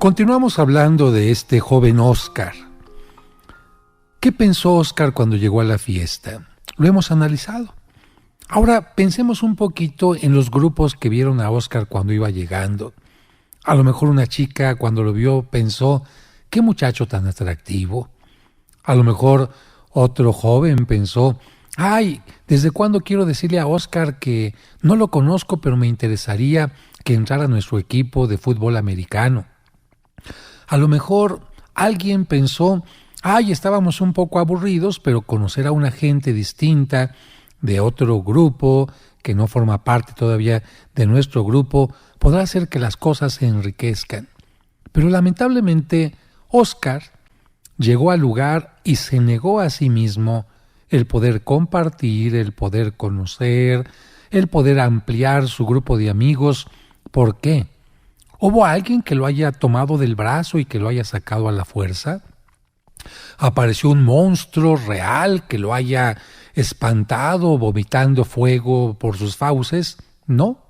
Continuamos hablando de este joven Oscar. ¿Qué pensó Oscar cuando llegó a la fiesta? Lo hemos analizado. Ahora pensemos un poquito en los grupos que vieron a Oscar cuando iba llegando. A lo mejor una chica cuando lo vio pensó, qué muchacho tan atractivo. A lo mejor otro joven pensó, ay, ¿desde cuándo quiero decirle a Oscar que no lo conozco, pero me interesaría que entrara a nuestro equipo de fútbol americano? A lo mejor alguien pensó, ay, estábamos un poco aburridos, pero conocer a una gente distinta de otro grupo que no forma parte todavía de nuestro grupo podrá hacer que las cosas se enriquezcan. Pero lamentablemente Oscar llegó al lugar y se negó a sí mismo el poder compartir, el poder conocer, el poder ampliar su grupo de amigos. ¿Por qué? ¿Hubo alguien que lo haya tomado del brazo y que lo haya sacado a la fuerza? ¿Apareció un monstruo real que lo haya espantado vomitando fuego por sus fauces? No.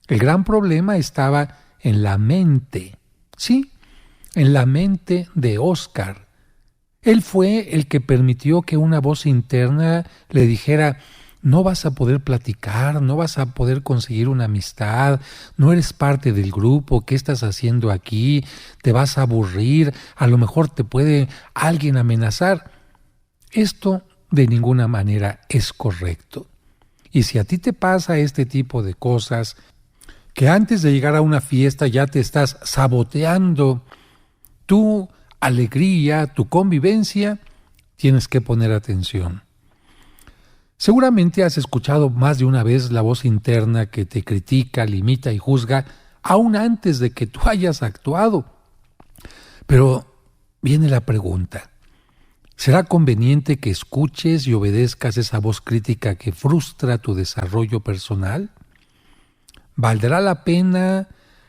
El gran problema estaba en la mente. Sí, en la mente de Oscar. Él fue el que permitió que una voz interna le dijera, no vas a poder platicar, no vas a poder conseguir una amistad, no eres parte del grupo, ¿qué estás haciendo aquí? Te vas a aburrir, a lo mejor te puede alguien amenazar. Esto de ninguna manera es correcto. Y si a ti te pasa este tipo de cosas, que antes de llegar a una fiesta ya te estás saboteando tu alegría, tu convivencia, tienes que poner atención. Seguramente has escuchado más de una vez la voz interna que te critica, limita y juzga, aún antes de que tú hayas actuado. Pero viene la pregunta, ¿será conveniente que escuches y obedezcas esa voz crítica que frustra tu desarrollo personal? ¿Valdrá la pena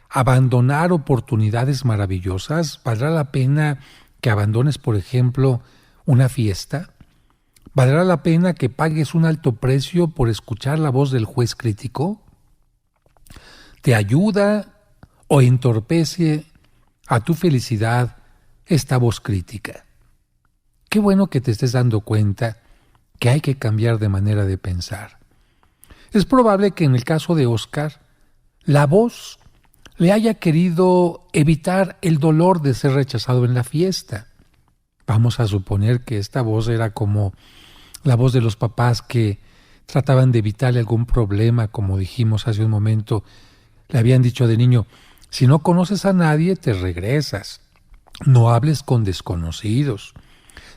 abandonar oportunidades maravillosas? ¿Valdrá la pena que abandones, por ejemplo, una fiesta? ¿Valdrá la pena que pagues un alto precio por escuchar la voz del juez crítico? ¿Te ayuda o entorpece a tu felicidad esta voz crítica? Qué bueno que te estés dando cuenta que hay que cambiar de manera de pensar. Es probable que en el caso de Oscar, la voz le haya querido evitar el dolor de ser rechazado en la fiesta. Vamos a suponer que esta voz era como la voz de los papás que trataban de evitarle algún problema, como dijimos hace un momento. Le habían dicho de niño, si no conoces a nadie, te regresas. No hables con desconocidos.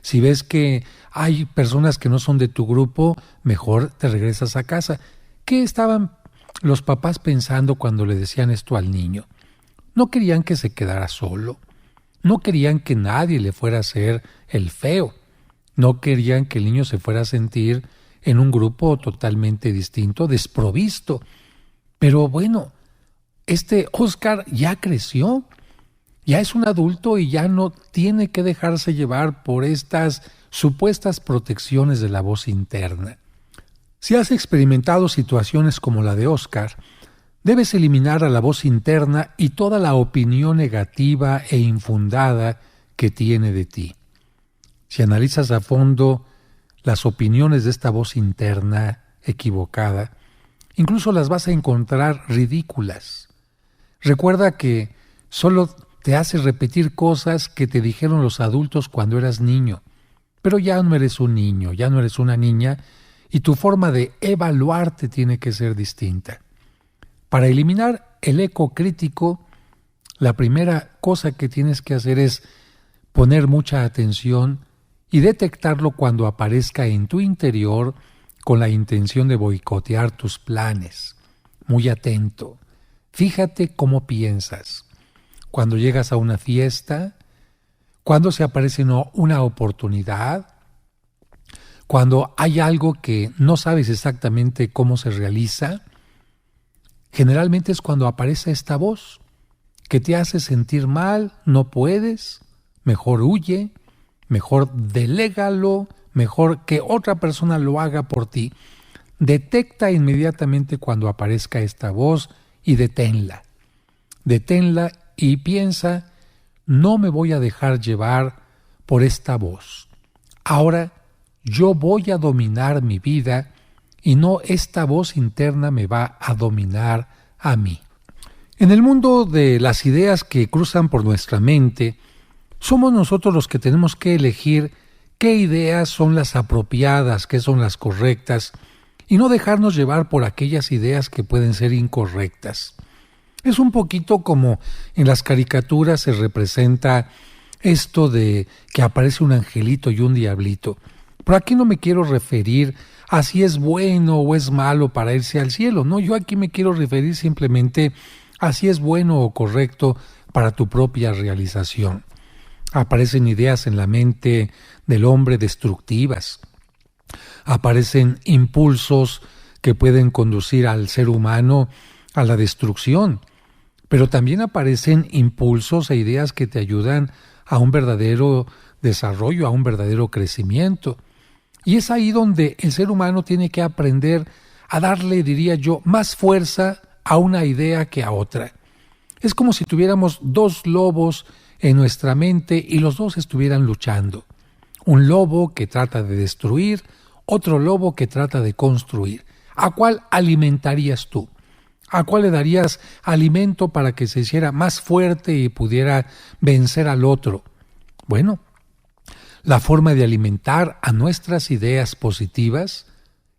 Si ves que hay personas que no son de tu grupo, mejor te regresas a casa. ¿Qué estaban los papás pensando cuando le decían esto al niño? No querían que se quedara solo. No querían que nadie le fuera a hacer el feo. No querían que el niño se fuera a sentir en un grupo totalmente distinto, desprovisto. Pero bueno, este Oscar ya creció, ya es un adulto y ya no tiene que dejarse llevar por estas supuestas protecciones de la voz interna. Si has experimentado situaciones como la de Oscar, debes eliminar a la voz interna y toda la opinión negativa e infundada que tiene de ti. Si analizas a fondo las opiniones de esta voz interna equivocada, incluso las vas a encontrar ridículas. Recuerda que solo te hace repetir cosas que te dijeron los adultos cuando eras niño, pero ya no eres un niño, ya no eres una niña, y tu forma de evaluarte tiene que ser distinta. Para eliminar el eco crítico, la primera cosa que tienes que hacer es poner mucha atención y detectarlo cuando aparezca en tu interior con la intención de boicotear tus planes. Muy atento. Fíjate cómo piensas. Cuando llegas a una fiesta, cuando se aparece una oportunidad, cuando hay algo que no sabes exactamente cómo se realiza, generalmente es cuando aparece esta voz que te hace sentir mal, no puedes, mejor huye, mejor delégalo, mejor que otra persona lo haga por ti. Detecta inmediatamente cuando aparezca esta voz y deténla. Deténla y piensa no me voy a dejar llevar por esta voz. Ahora yo voy a dominar mi vida y no esta voz interna me va a dominar a mí. En el mundo de las ideas que cruzan por nuestra mente, somos nosotros los que tenemos que elegir qué ideas son las apropiadas, qué son las correctas, y no dejarnos llevar por aquellas ideas que pueden ser incorrectas. Es un poquito como en las caricaturas se representa esto de que aparece un angelito y un diablito. Pero aquí no me quiero referir a si es bueno o es malo para irse al cielo. No, yo aquí me quiero referir simplemente a si es bueno o correcto para tu propia realización. Aparecen ideas en la mente del hombre destructivas. Aparecen impulsos que pueden conducir al ser humano a la destrucción. Pero también aparecen impulsos e ideas que te ayudan a un verdadero desarrollo, a un verdadero crecimiento. Y es ahí donde el ser humano tiene que aprender a darle, diría yo, más fuerza a una idea que a otra. Es como si tuviéramos dos lobos en nuestra mente y los dos estuvieran luchando. Un lobo que trata de destruir, otro lobo que trata de construir. ¿A cuál alimentarías tú? ¿A cuál le darías alimento para que se hiciera más fuerte y pudiera vencer al otro? Bueno, la forma de alimentar a nuestras ideas positivas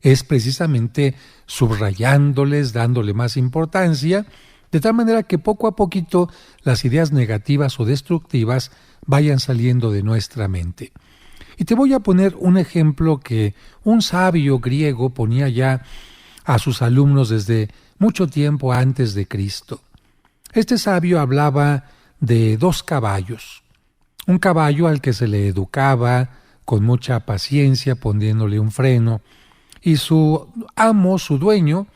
es precisamente subrayándoles, dándole más importancia, de tal manera que poco a poquito las ideas negativas o destructivas vayan saliendo de nuestra mente. Y te voy a poner un ejemplo que un sabio griego ponía ya a sus alumnos desde mucho tiempo antes de Cristo. Este sabio hablaba de dos caballos. Un caballo al que se le educaba con mucha paciencia poniéndole un freno, y su amo, su dueño,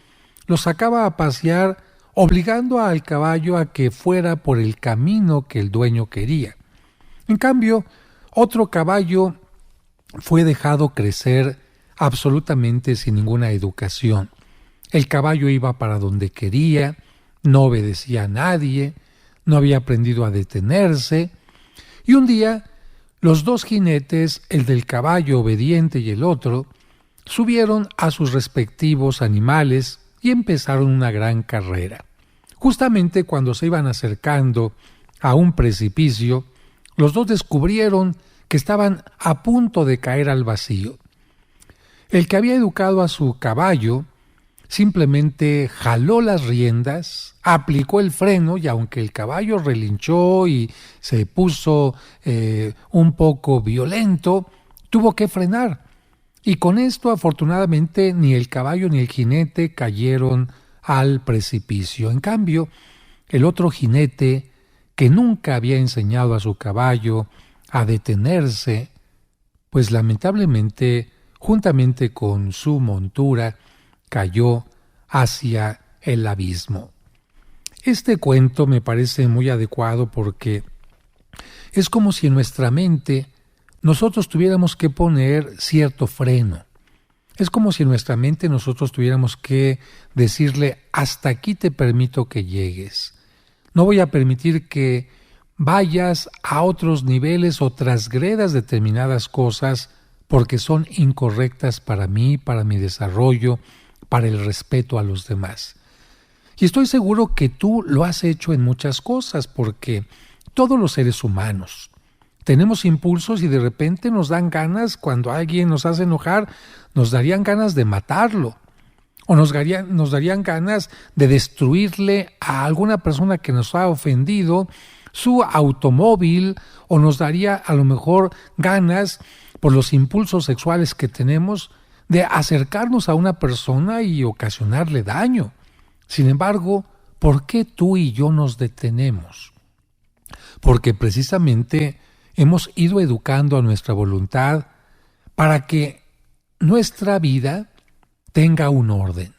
lo sacaba a pasear obligando al caballo a que fuera por el camino que el dueño quería. En cambio, otro caballo fue dejado crecer absolutamente sin ninguna educación. El caballo iba para donde quería, no obedecía a nadie, no había aprendido a detenerse, y un día los dos jinetes, el del caballo obediente y el otro, subieron a sus respectivos animales y empezaron una gran carrera. Justamente cuando se iban acercando a un precipicio, los dos descubrieron que estaban a punto de caer al vacío. El que había educado a su caballo simplemente jaló las riendas, aplicó el freno y aunque el caballo relinchó y se puso un poco violento, tuvo que frenar. Y con esto, afortunadamente, ni el caballo ni el jinete cayeron al precipicio. En cambio, el otro jinete, que nunca había enseñado a su caballo a detenerse, pues lamentablemente, juntamente con su montura, cayó hacia el abismo. Este cuento me parece muy adecuado porque es como si en nuestra mente nosotros tuviéramos que poner cierto freno. Es como si en nuestra mente nosotros tuviéramos que decirle, hasta aquí te permito que llegues. No voy a permitir que vayas a otros niveles o transgredas determinadas cosas porque son incorrectas para mí, para mi desarrollo, para el respeto a los demás. Y estoy seguro que tú lo has hecho en muchas cosas porque todos los seres humanos tenemos impulsos y de repente nos dan ganas, cuando alguien nos hace enojar, nos darían ganas de matarlo o nos darían ganas de destruirle a alguna persona que nos ha ofendido su automóvil o nos daría a lo mejor ganas por los impulsos sexuales que tenemos de acercarnos a una persona y ocasionarle daño. Sin embargo, ¿por qué tú y yo nos detenemos? Porque precisamente hemos ido educando a nuestra voluntad para que nuestra vida tenga un orden.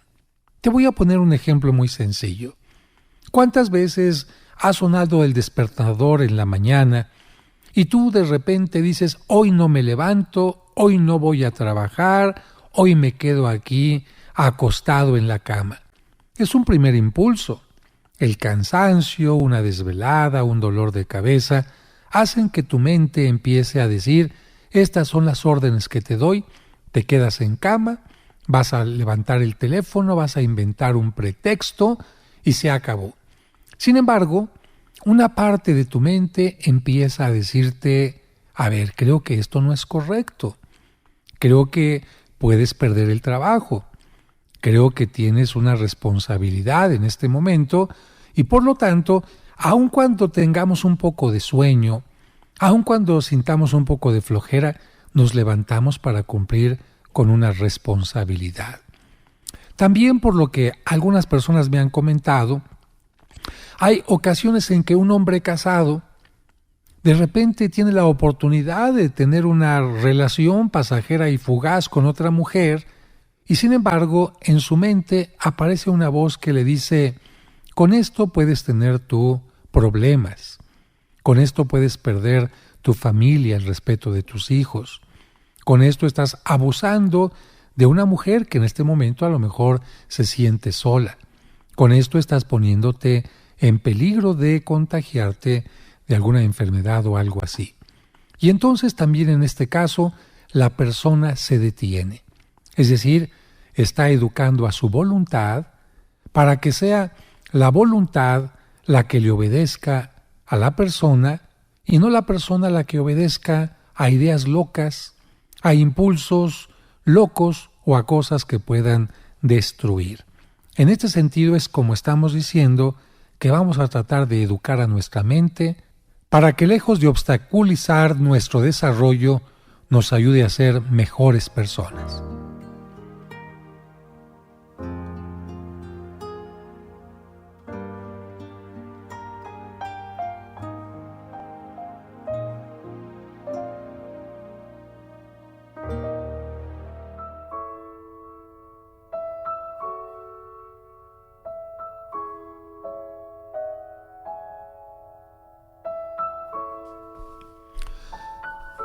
Te voy a poner un ejemplo muy sencillo. ¿Cuántas veces ha sonado el despertador en la mañana y tú de repente dices, hoy no me levanto, hoy no voy a trabajar, hoy me quedo aquí acostado en la cama? Es un primer impulso. El cansancio, una desvelada, un dolor de cabeza, hacen que tu mente empiece a decir: estas son las órdenes que te doy, te quedas en cama, vas a levantar el teléfono, vas a inventar un pretexto y se acabó. Sin embargo, una parte de tu mente empieza a decirte: a ver, creo que esto no es correcto, creo que puedes perder el trabajo, creo que tienes una responsabilidad en este momento y por lo tanto, aun cuando tengamos un poco de sueño, aun cuando sintamos un poco de flojera, nos levantamos para cumplir con una responsabilidad. También, por lo que algunas personas me han comentado, hay ocasiones en que un hombre casado de repente tiene la oportunidad de tener una relación pasajera y fugaz con otra mujer y sin embargo en su mente aparece una voz que le dice: con esto puedes tener tú problemas, con esto puedes perder tu familia, el respeto de tus hijos, con esto estás abusando de una mujer que en este momento a lo mejor se siente sola, con esto estás poniéndote en peligro de contagiarte de alguna enfermedad o algo así. Y entonces también en este caso la persona se detiene, es decir, está educando a su voluntad para que sea la voluntad la que le obedezca a la persona y no la persona la que obedezca a ideas locas, a impulsos locos o a cosas que puedan destruir. En este sentido es como estamos diciendo que vamos a tratar de educar a nuestra mente para que lejos de obstaculizar nuestro desarrollo nos ayude a ser mejores personas.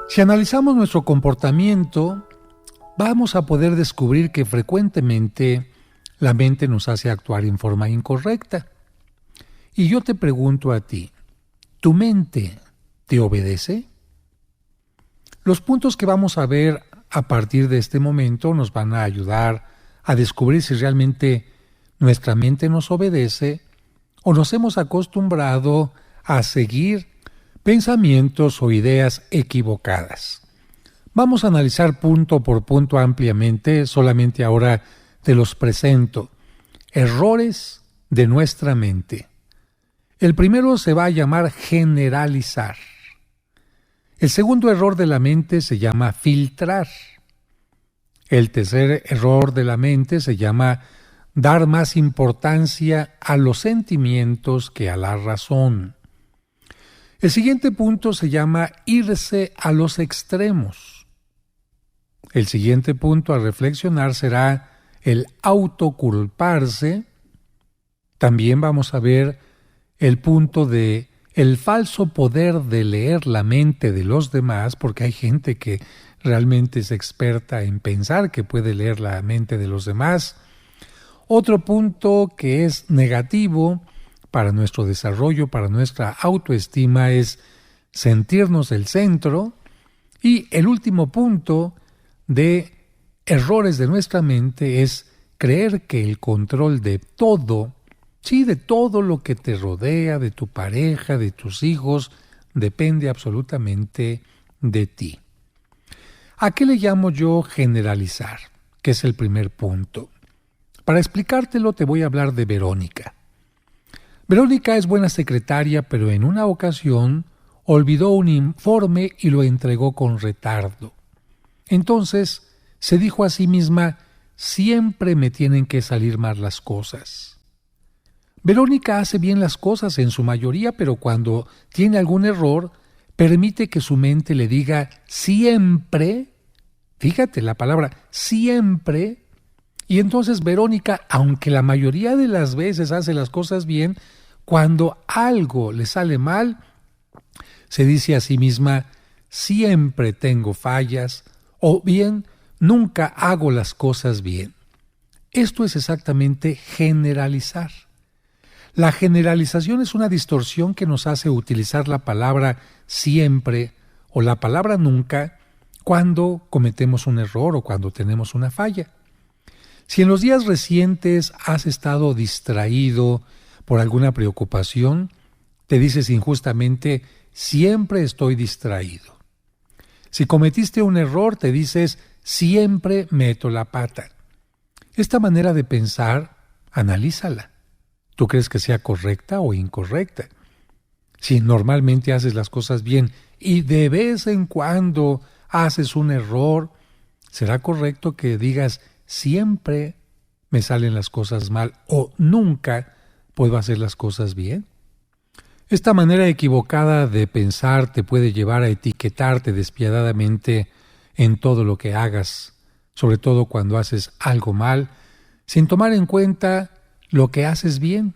Si analizamos nuestro comportamiento, vamos a poder descubrir que frecuentemente la mente nos hace actuar en forma incorrecta. Y yo te pregunto a ti, ¿tu mente te obedece? Los puntos que vamos a ver a partir de este momento nos van a ayudar a descubrir si realmente nuestra mente nos obedece o nos hemos acostumbrado a seguir pensamientos o ideas equivocadas. Vamos a analizar punto por punto ampliamente, solamente ahora te los presento. Errores de nuestra mente. El primero se va a llamar generalizar. El segundo error de la mente se llama filtrar. El tercer error de la mente se llama dar más importancia a los sentimientos que a la razón. El siguiente punto se llama irse a los extremos. El siguiente punto a reflexionar será el autoculparse. También vamos a ver el punto de el falso poder de leer la mente de los demás, porque hay gente que realmente es experta en pensar que puede leer la mente de los demás. Otro punto que es negativo para nuestro desarrollo, para nuestra autoestima, es sentirnos el centro. Y el último punto de errores de nuestra mente es creer que el control de todo, sí, de todo lo que te rodea, de tu pareja, de tus hijos, depende absolutamente de ti. ¿A qué le llamo yo generalizar? Que es el primer punto. Para explicártelo te voy a hablar de Verónica. Verónica es buena secretaria, pero en una ocasión olvidó un informe y lo entregó con retardo. Entonces se dijo a sí misma: siempre me tienen que salir mal las cosas. Verónica hace bien las cosas en su mayoría, pero cuando tiene algún error, permite que su mente le diga siempre, fíjate la palabra siempre, y entonces Verónica, aunque la mayoría de las veces hace las cosas bien, cuando algo le sale mal, se dice a sí misma: siempre tengo fallas, o bien, nunca hago las cosas bien. Esto es exactamente generalizar. La generalización es una distorsión que nos hace utilizar la palabra siempre o la palabra nunca cuando cometemos un error o cuando tenemos una falla. Si en los días recientes has estado distraído por alguna preocupación, te dices injustamente, siempre estoy distraído. Si cometiste un error, te dices, siempre meto la pata. Esta manera de pensar, analízala. ¿Tú crees que sea correcta o incorrecta? Si normalmente haces las cosas bien y de vez en cuando haces un error, ¿será correcto que digas siempre me salen las cosas mal o nunca puedo hacer las cosas bien? Esta manera equivocada de pensar te puede llevar a etiquetarte despiadadamente en todo lo que hagas, sobre todo cuando haces algo mal, sin tomar en cuenta lo que haces bien.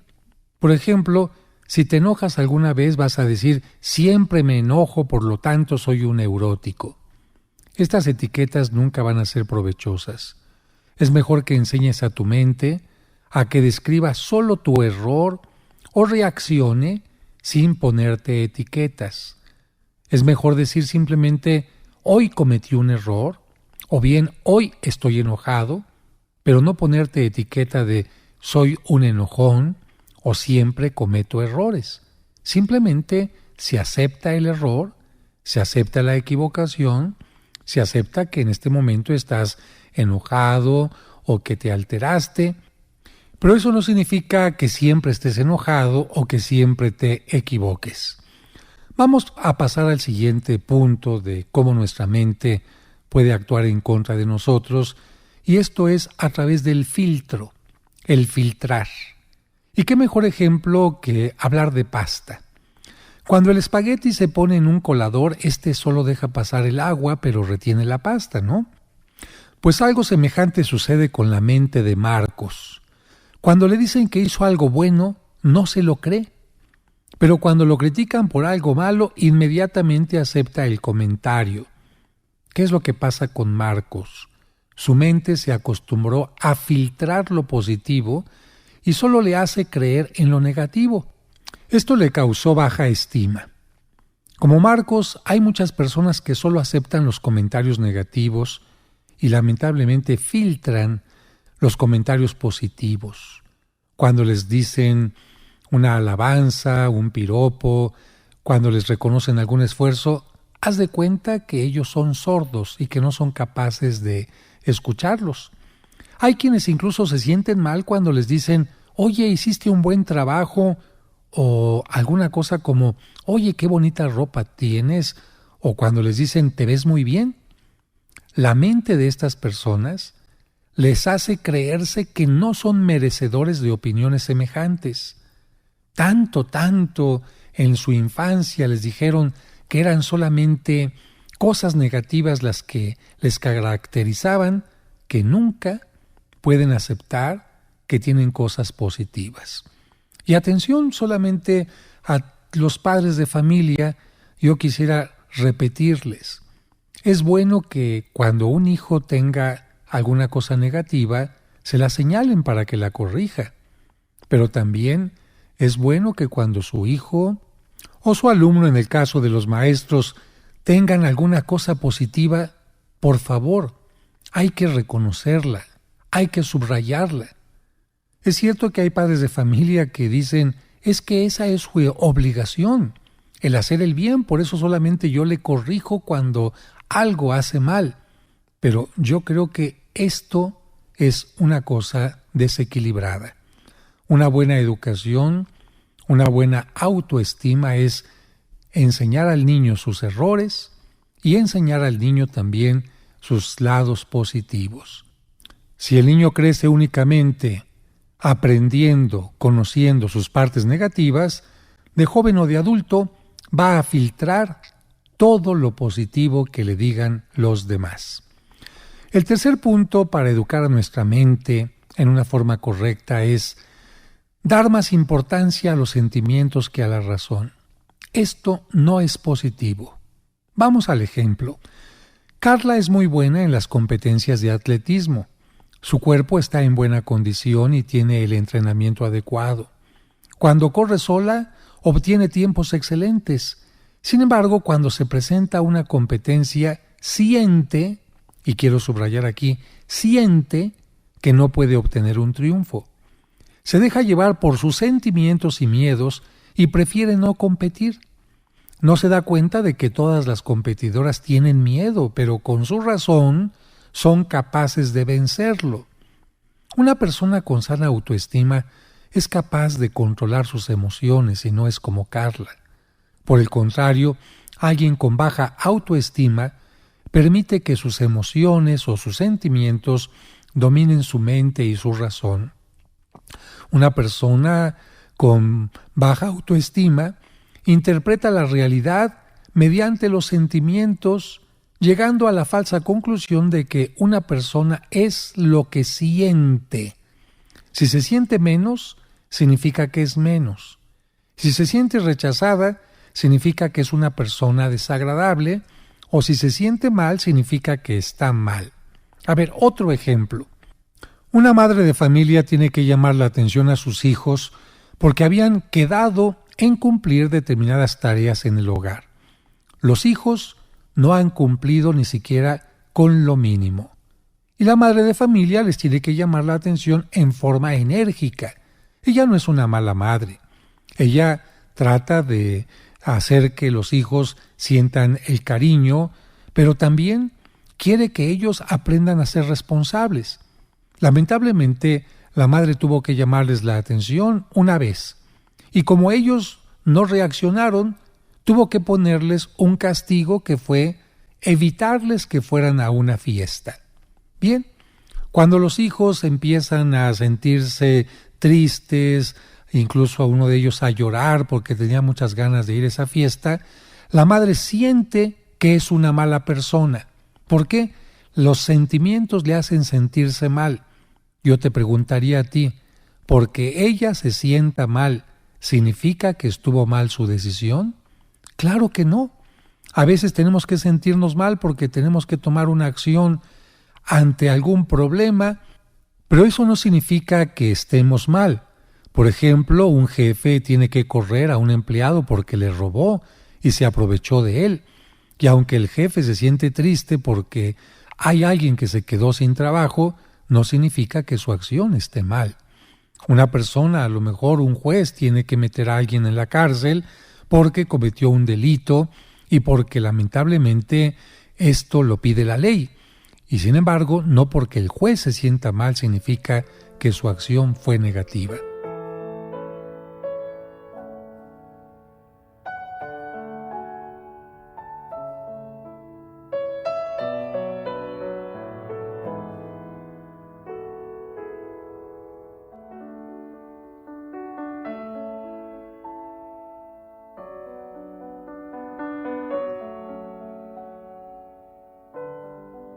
Por ejemplo, si te enojas alguna vez vas a decir, siempre me enojo, por lo tanto soy un neurótico. Estas etiquetas nunca van a ser provechosas. Es mejor que enseñes a tu mente a que describa solo tu error o reaccione sin ponerte etiquetas. Es mejor decir simplemente, hoy cometí un error, o bien hoy estoy enojado, pero no ponerte etiqueta de soy un enojón o siempre cometo errores. Simplemente se acepta el error, se acepta la equivocación, se acepta que en este momento estás enojado o que te alteraste, pero eso no significa que siempre estés enojado o que siempre te equivoques. Vamos a pasar al siguiente punto de cómo nuestra mente puede actuar en contra de nosotros, y esto es a través del filtro, el filtrar. ¿Y qué mejor ejemplo que hablar de pasta? Cuando el espagueti se pone en un colador, este solo deja pasar el agua, pero retiene la pasta, ¿no? Pues algo semejante sucede con la mente de Marcos. Cuando le dicen que hizo algo bueno, no se lo cree. Pero cuando lo critican por algo malo, inmediatamente acepta el comentario. ¿Qué es lo que pasa con Marcos? Su mente se acostumbró a filtrar lo positivo y solo le hace creer en lo negativo. Esto le causó baja estima. Como Marcos, hay muchas personas que solo aceptan los comentarios negativos y lamentablemente filtran los comentarios positivos. Cuando les dicen una alabanza, un piropo, cuando les reconocen algún esfuerzo, haz de cuenta que ellos son sordos y que no son capaces de escucharlos. Hay quienes incluso se sienten mal cuando les dicen, oye, hiciste un buen trabajo, o alguna cosa como, oye, qué bonita ropa tienes, o cuando les dicen, te ves muy bien. La mente de estas personas les hace creerse que no son merecedores de opiniones semejantes. Tanto en su infancia les dijeron que eran solamente cosas negativas las que les caracterizaban, que nunca pueden aceptar que tienen cosas positivas. Y atención solamente a los padres de familia, yo quisiera repetirles, es bueno que cuando un hijo tenga alguna cosa negativa, se la señalen para que la corrija, pero también es bueno que cuando su hijo o su alumno, en el caso de los maestros, tengan alguna cosa positiva, por favor, hay que reconocerla, hay que subrayarla. Es cierto que hay padres de familia que dicen, es que esa es su obligación, el hacer el bien, por eso solamente yo le corrijo cuando algo hace mal. Pero yo creo que esto es una cosa desequilibrada. Una buena educación, una buena autoestima es enseñar al niño sus errores y enseñar al niño también sus lados positivos. Si el niño crece únicamente aprendiendo, conociendo sus partes negativas, de joven o de adulto, va a filtrar todo lo positivo que le digan los demás. El tercer punto para educar a nuestra mente en una forma correcta es dar más importancia a los sentimientos que a la razón. Esto no es positivo. Vamos al ejemplo. Carla es muy buena en las competencias de atletismo. Su cuerpo está en buena condición y tiene el entrenamiento adecuado. Cuando corre sola, obtiene tiempos excelentes. Sin embargo, cuando se presenta una competencia, siente, y quiero subrayar aquí, siente que no puede obtener un triunfo. Se deja llevar por sus sentimientos y miedos y prefiere no competir. No se da cuenta de que todas las competidoras tienen miedo, pero con su razón son capaces de vencerlo. Una persona con sana autoestima es capaz de controlar sus emociones y no es como Carla. Por el contrario, alguien con baja autoestima permite que sus emociones o sus sentimientos dominen su mente y su razón. Una persona con baja autoestima interpreta la realidad mediante los sentimientos, llegando a la falsa conclusión de que una persona es lo que siente. Si se siente menos, significa que es menos. Si se siente rechazada, significa que es una persona desagradable, o si se siente mal, significa que está mal. A ver, otro ejemplo. Una madre de familia tiene que llamar la atención a sus hijos porque habían quedado en cumplir determinadas tareas en el hogar. Los hijos no han cumplido ni siquiera con lo mínimo. Y la madre de familia les tiene que llamar la atención en forma enérgica. Ella no es una mala madre. Ella trata de hacer que los hijos sientan el cariño, pero también quiere que ellos aprendan a ser responsables. Lamentablemente, la madre tuvo que llamarles la atención una vez, y como ellos no reaccionaron, tuvo que ponerles un castigo que fue evitarles que fueran a una fiesta. Bien, cuando los hijos empiezan a sentirse tristes, incluso a uno de ellos a llorar porque tenía muchas ganas de ir a esa fiesta, la madre siente que es una mala persona. ¿Por qué? Los sentimientos le hacen sentirse mal. Yo te preguntaría a ti, ¿porque ella se sienta mal, significa que estuvo mal su decisión? Claro que no. A veces tenemos que sentirnos mal porque tenemos que tomar una acción ante algún problema, pero eso no significa que estemos mal. Por ejemplo, un jefe tiene que correr a un empleado porque le robó y se aprovechó de él. Y aunque el jefe se siente triste porque hay alguien que se quedó sin trabajo, no significa que su acción esté mal. Una persona, a lo mejor un juez, tiene que meter a alguien en la cárcel porque cometió un delito y porque lamentablemente esto lo pide la ley. Y sin embargo, no porque el juez se sienta mal significa que su acción fue negativa.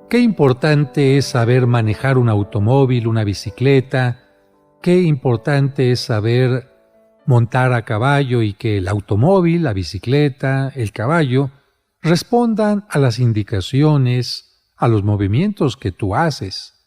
Qué importante es saber manejar un automóvil, una bicicleta, qué importante es saber montar a caballo y que el automóvil, la bicicleta, el caballo respondan a las indicaciones, a los movimientos que tú haces.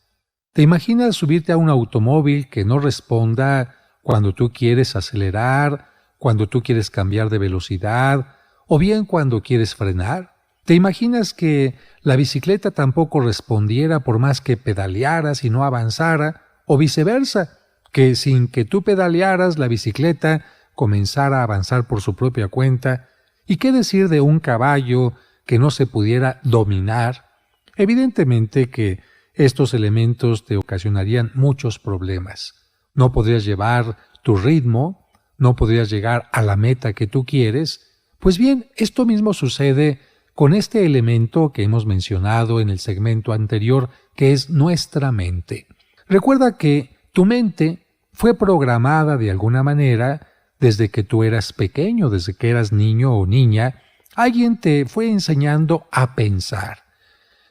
¿Te imaginas subirte a un automóvil que no responda cuando tú quieres acelerar, cuando tú quieres cambiar de velocidad o bien cuando quieres frenar? ¿Te imaginas que la bicicleta tampoco respondiera por más que pedalearas y no avanzara? O viceversa, que sin que tú pedalearas la bicicleta comenzara a avanzar por su propia cuenta. ¿Y qué decir de un caballo que no se pudiera dominar? Evidentemente que estos elementos te ocasionarían muchos problemas. No podrías llevar tu ritmo, no podrías llegar a la meta que tú quieres. Pues bien, esto mismo sucede con este elemento que hemos mencionado en el segmento anterior, que es nuestra mente. Recuerda que tu mente fue programada de alguna manera desde que tú eras pequeño, desde que eras niño o niña. Alguien te fue enseñando a pensar,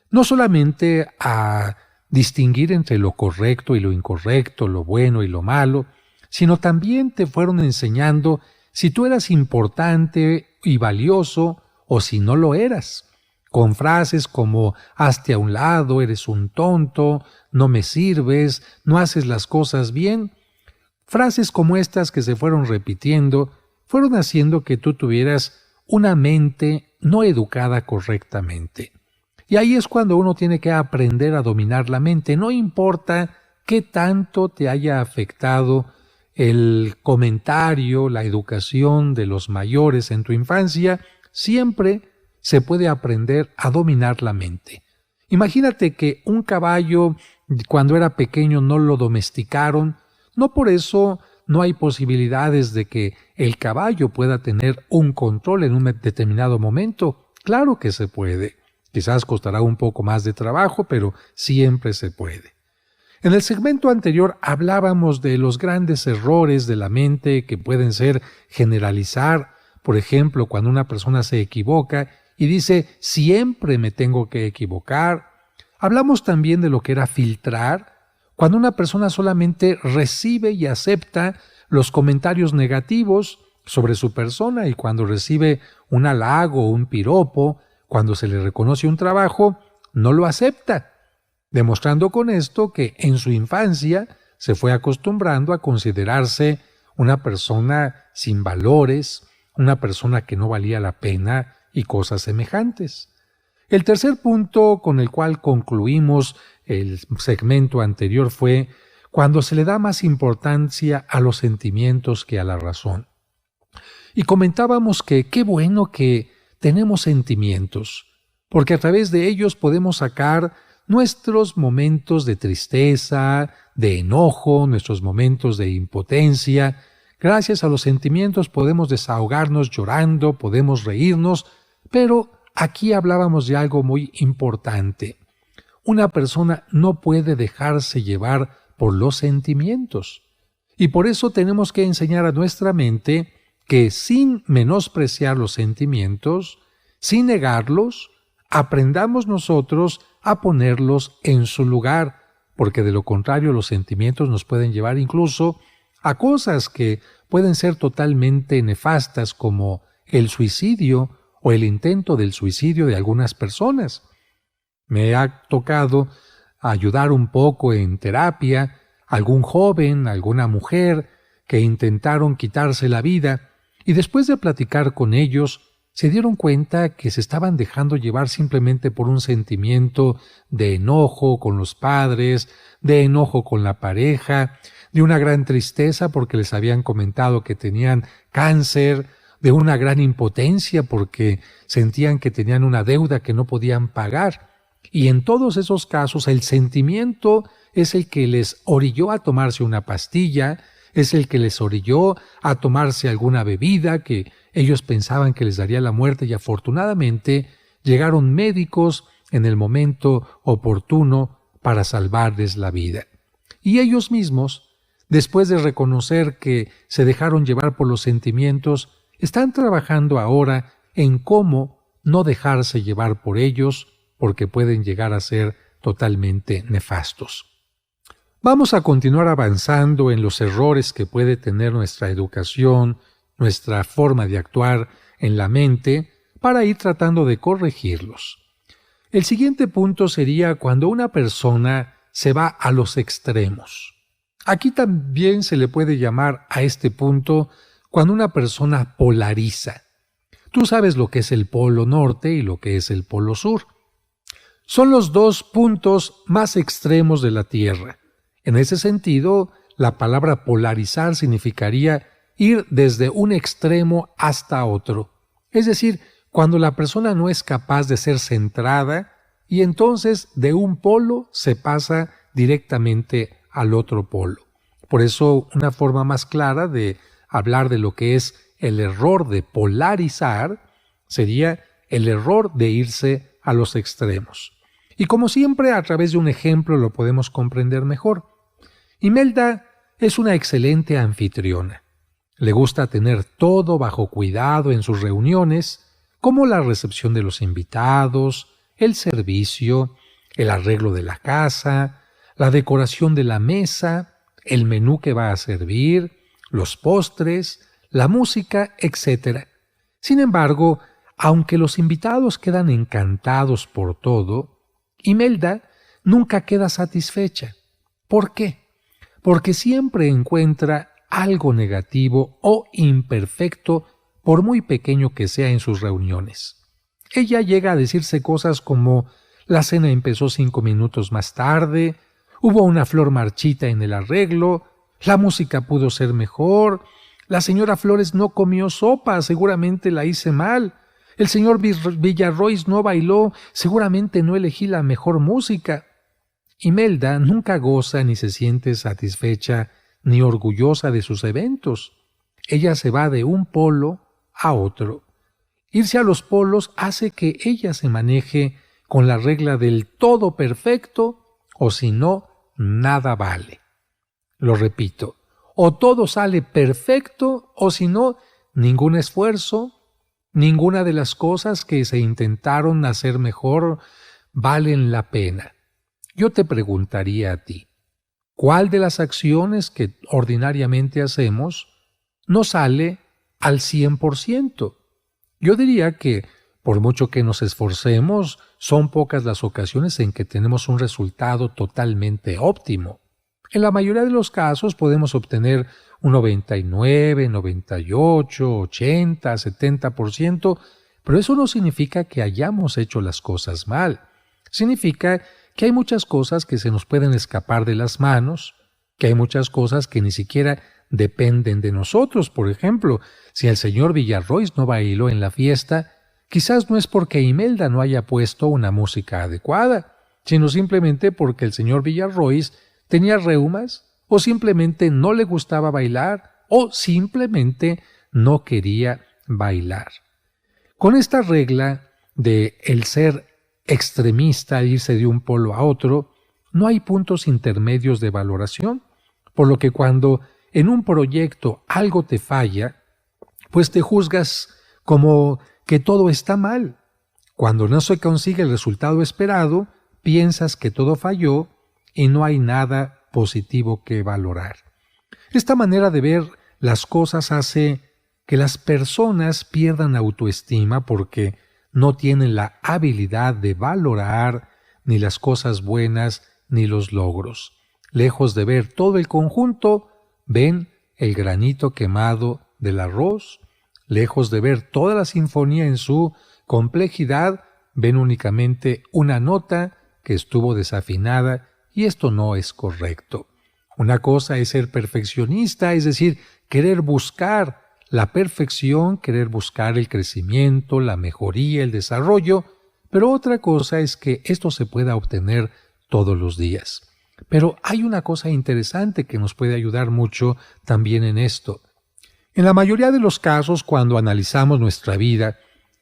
no solamente a distinguir entre lo correcto y lo incorrecto, lo bueno y lo malo, sino también te fueron enseñando si tú eras importante y valioso o si no lo eras, con frases como hazte a un lado, eres un tonto, no me sirves, no haces las cosas bien. Frases como estas que se fueron repitiendo fueron haciendo que tú tuvieras una mente no educada correctamente. Y ahí es cuando uno tiene que aprender a dominar la mente. No importa qué tanto te haya afectado el comentario, la educación de los mayores en tu infancia, siempre se puede aprender a dominar la mente. Imagínate que un caballo, cuando era pequeño, no lo domesticaron. No por eso no hay posibilidades de que el caballo pueda tener un control en un determinado momento. Claro que se puede. Quizás costará un poco más de trabajo, pero siempre se puede. En el segmento anterior hablábamos de los grandes errores de la mente que pueden ser generalizar. Por ejemplo, cuando una persona se equivoca y dice, siempre me tengo que equivocar. Hablamos también de lo que era filtrar, cuando una persona solamente recibe y acepta los comentarios negativos sobre su persona y cuando recibe un halago o un piropo, cuando se le reconoce un trabajo, no lo acepta, demostrando con esto que en su infancia se fue acostumbrando a considerarse una persona sin valores, una persona que no valía la pena y cosas semejantes. El tercer punto con el cual concluimos el segmento anterior fue cuando se le da más importancia a los sentimientos que a la razón. Y comentábamos que qué bueno que tenemos sentimientos, porque a través de ellos podemos sacar nuestros momentos de tristeza, de enojo, nuestros momentos de impotencia. Gracias a los sentimientos podemos desahogarnos llorando, podemos reírnos, pero aquí hablábamos de algo muy importante. Una persona no puede dejarse llevar por los sentimientos. Y por eso tenemos que enseñar a nuestra mente que sin menospreciar los sentimientos, sin negarlos, aprendamos nosotros a ponerlos en su lugar, porque de lo contrario los sentimientos nos pueden llevar incluso a cosas que pueden ser totalmente nefastas como el suicidio o el intento del suicidio de algunas personas. Me ha tocado ayudar un poco en terapia a algún joven, a alguna mujer que intentaron quitarse la vida y después de platicar con ellos se dieron cuenta que se estaban dejando llevar simplemente por un sentimiento de enojo con los padres, de enojo con la pareja, de una gran tristeza porque les habían comentado que tenían cáncer, de una gran impotencia porque sentían que tenían una deuda que no podían pagar. Y en todos esos casos el sentimiento es el que les orilló a tomarse una pastilla, es el que les orilló a tomarse alguna bebida que ellos pensaban que les daría la muerte y afortunadamente llegaron médicos en el momento oportuno para salvarles la vida. Y ellos mismos, después de reconocer que se dejaron llevar por los sentimientos, están trabajando ahora en cómo no dejarse llevar por ellos, porque pueden llegar a ser totalmente nefastos. Vamos a continuar avanzando en los errores que puede tener nuestra educación, nuestra forma de actuar en la mente, para ir tratando de corregirlos. El siguiente punto sería cuando una persona se va a los extremos. Aquí también se le puede llamar a este punto cuando una persona polariza. Tú sabes lo que es el polo norte y lo que es el polo sur. Son los dos puntos más extremos de la Tierra. En ese sentido, la palabra polarizar significaría ir desde un extremo hasta otro. Es decir, cuando la persona no es capaz de ser centrada y entonces de un polo se pasa directamente al otro polo. Por eso, una forma más clara de hablar de lo que es el error de polarizar sería el error de irse a los extremos. Y como siempre, a través de un ejemplo lo podemos comprender mejor. Imelda es una excelente anfitriona. Le gusta tener todo bajo cuidado en sus reuniones, como la recepción de los invitados, el servicio, el arreglo de la casa, la decoración de la mesa, el menú que va a servir, los postres, la música, etc. Sin embargo, aunque los invitados quedan encantados por todo, Imelda nunca queda satisfecha. ¿Por qué? Porque siempre encuentra algo negativo o imperfecto, por muy pequeño que sea en sus reuniones. Ella llega a decirse cosas como: la cena empezó 5 minutos más tarde, hubo una flor marchita en el arreglo, la música pudo ser mejor, la señora Flores no comió sopa, seguramente la hice mal, el señor Villarrois no bailó, seguramente no elegí la mejor música. Imelda nunca goza ni se siente satisfecha ni orgullosa de sus eventos. Ella se va de un polo a otro. Irse a los polos hace que ella se maneje con la regla del todo perfecto, o si no, nada vale. Lo repito, o todo sale perfecto, o si no, ningún esfuerzo, ninguna de las cosas que se intentaron hacer mejor valen la pena. Yo te preguntaría a ti, ¿cuál de las acciones que ordinariamente hacemos no sale al 100%? Yo diría que, por mucho que nos esforcemos, son pocas las ocasiones en que tenemos un resultado totalmente óptimo. En la mayoría de los casos podemos obtener un 99, 98, 80, 70%, pero eso no significa que hayamos hecho las cosas mal. Significa que hay muchas cosas que se nos pueden escapar de las manos, que hay muchas cosas que ni siquiera dependen de nosotros. Por ejemplo, si el señor Villarrois no bailó en la fiesta, quizás no es porque Imelda no haya puesto una música adecuada, sino simplemente porque el señor Villarrois tenía reumas, o simplemente no le gustaba bailar, o simplemente no quería bailar. Con esta regla de el ser extremista, irse de un polo a otro, no hay puntos intermedios de valoración, por lo que cuando en un proyecto algo te falla, pues te juzgas como que todo está mal. Cuando no se consigue el resultado esperado, piensas que todo falló y no hay nada positivo que valorar. Esta manera de ver las cosas hace que las personas pierdan autoestima porque no tienen la habilidad de valorar ni las cosas buenas ni los logros. Lejos de ver todo el conjunto, ven el granito quemado del arroz. Lejos de ver toda la sinfonía en su complejidad, ven únicamente una nota que estuvo desafinada, y esto no es correcto. Una cosa es ser perfeccionista, es decir, querer buscar la perfección, querer buscar el crecimiento, la mejoría, el desarrollo, pero otra cosa es que esto se pueda obtener todos los días. Pero hay una cosa interesante que nos puede ayudar mucho también en esto. En la mayoría de los casos, cuando analizamos nuestra vida,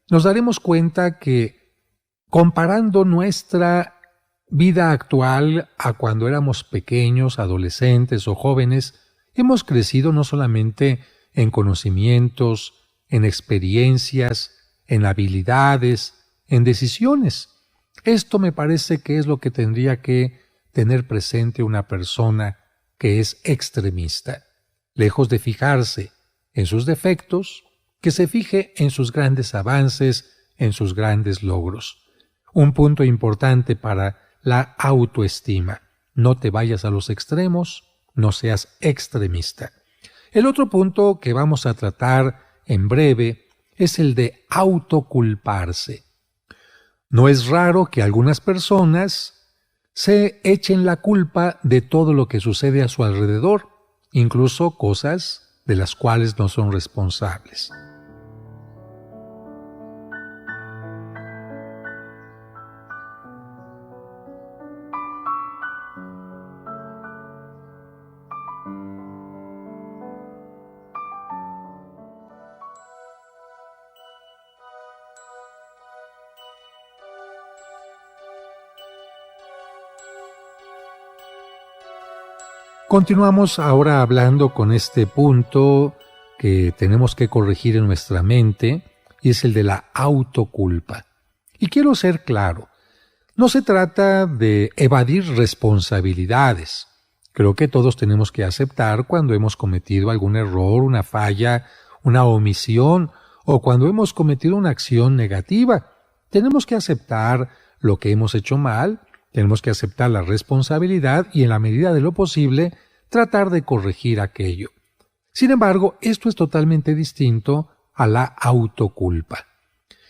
nos daremos cuenta que, comparando nuestra vida actual a cuando éramos pequeños, adolescentes o jóvenes, hemos crecido no solamente en conocimientos, en experiencias, en habilidades, en decisiones. Esto me parece que es lo que tendría que tener presente una persona que es extremista. Lejos de fijarse en sus defectos, que se fije en sus grandes avances, en sus grandes logros. Un punto importante para la autoestima. No te vayas a los extremos, no seas extremista. El otro punto que vamos a tratar en breve es el de autoculparse. No es raro que algunas personas se echen la culpa de todo lo que sucede a su alrededor, incluso cosas de las cuales no son responsables. Continuamos ahora hablando con este punto que tenemos que corregir en nuestra mente, y es el de la autoculpa. Y quiero ser claro, no se trata de evadir responsabilidades. Creo que todos tenemos que aceptar cuando hemos cometido algún error, una falla, una omisión, o cuando hemos cometido una acción negativa. Tenemos que aceptar lo que hemos hecho mal. Tenemos que aceptar la responsabilidad y, en la medida de lo posible, tratar de corregir aquello. Sin embargo, esto es totalmente distinto a la autoculpa.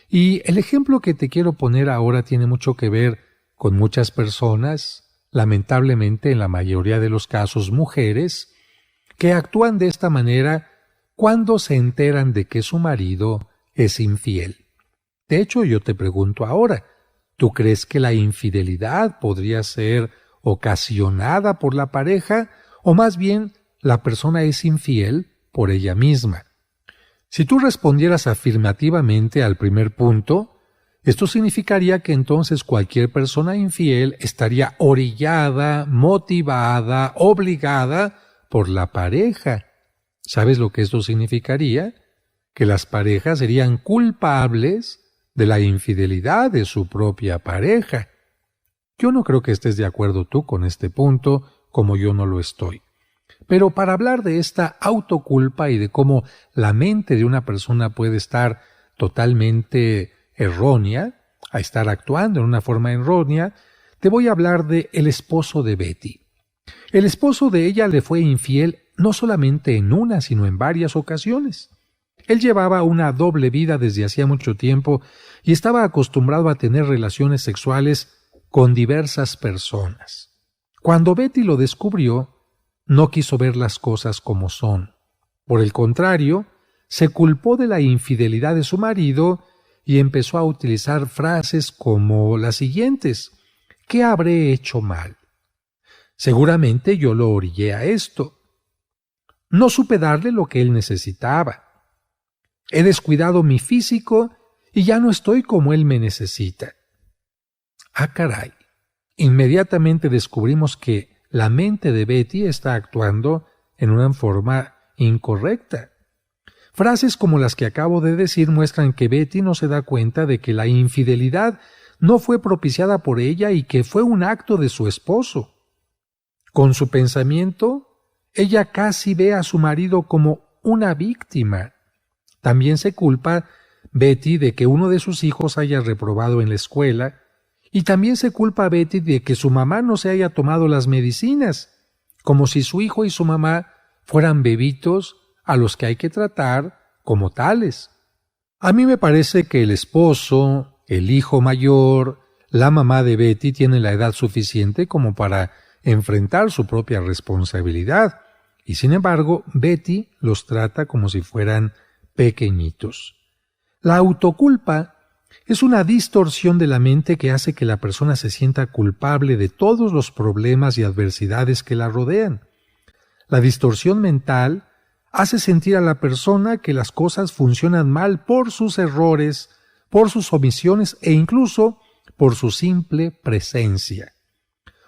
Y el ejemplo que te quiero poner ahora tiene mucho que ver con muchas personas, lamentablemente en la mayoría de los casos mujeres, que actúan de esta manera cuando se enteran de que su marido es infiel. De hecho, yo te pregunto ahora, ¿tú crees que la infidelidad podría ser ocasionada por la pareja o más bien la persona es infiel por ella misma? Si tú respondieras afirmativamente al primer punto, esto significaría que entonces cualquier persona infiel estaría orillada, motivada, obligada por la pareja. ¿Sabes lo que esto significaría? Que las parejas serían culpables de la infidelidad de su propia pareja. Yo no creo que estés de acuerdo tú con este punto, como yo no lo estoy. Pero para hablar de esta autoculpa y de cómo la mente de una persona puede estar totalmente errónea, a estar actuando en una forma errónea, te voy a hablar de el esposo de Betty. El esposo de ella le fue infiel no solamente en una, sino en varias ocasiones. Él llevaba una doble vida desde hacía mucho tiempo y estaba acostumbrado a tener relaciones sexuales con diversas personas. Cuando Betty lo descubrió, no quiso ver las cosas como son. Por el contrario, se culpó de la infidelidad de su marido y empezó a utilizar frases como las siguientes: ¿qué habré hecho mal? Seguramente yo lo orillé a esto. No supe darle lo que él necesitaba. He descuidado mi físico y ya no estoy como él me necesita. Ah, caray. Inmediatamente descubrimos que la mente de Betty está actuando en una forma incorrecta. Frases como las que acabo de decir muestran que Betty no se da cuenta de que la infidelidad no fue propiciada por ella y que fue un acto de su esposo. Con su pensamiento, ella casi ve a su marido como una víctima. También se culpa Betty de que uno de sus hijos haya reprobado en la escuela, y también se culpa a Betty de que su mamá no se haya tomado las medicinas, como si su hijo y su mamá fueran bebitos a los que hay que tratar como tales. A mí me parece que el esposo, el hijo mayor, la mamá de Betty tienen la edad suficiente como para enfrentar su propia responsabilidad, y sin embargo Betty los trata como si fueran pequeñitos. La autoculpa es una distorsión de la mente que hace que la persona se sienta culpable de todos los problemas y adversidades que la rodean. La distorsión mental hace sentir a la persona que las cosas funcionan mal por sus errores, por sus omisiones e incluso por su simple presencia.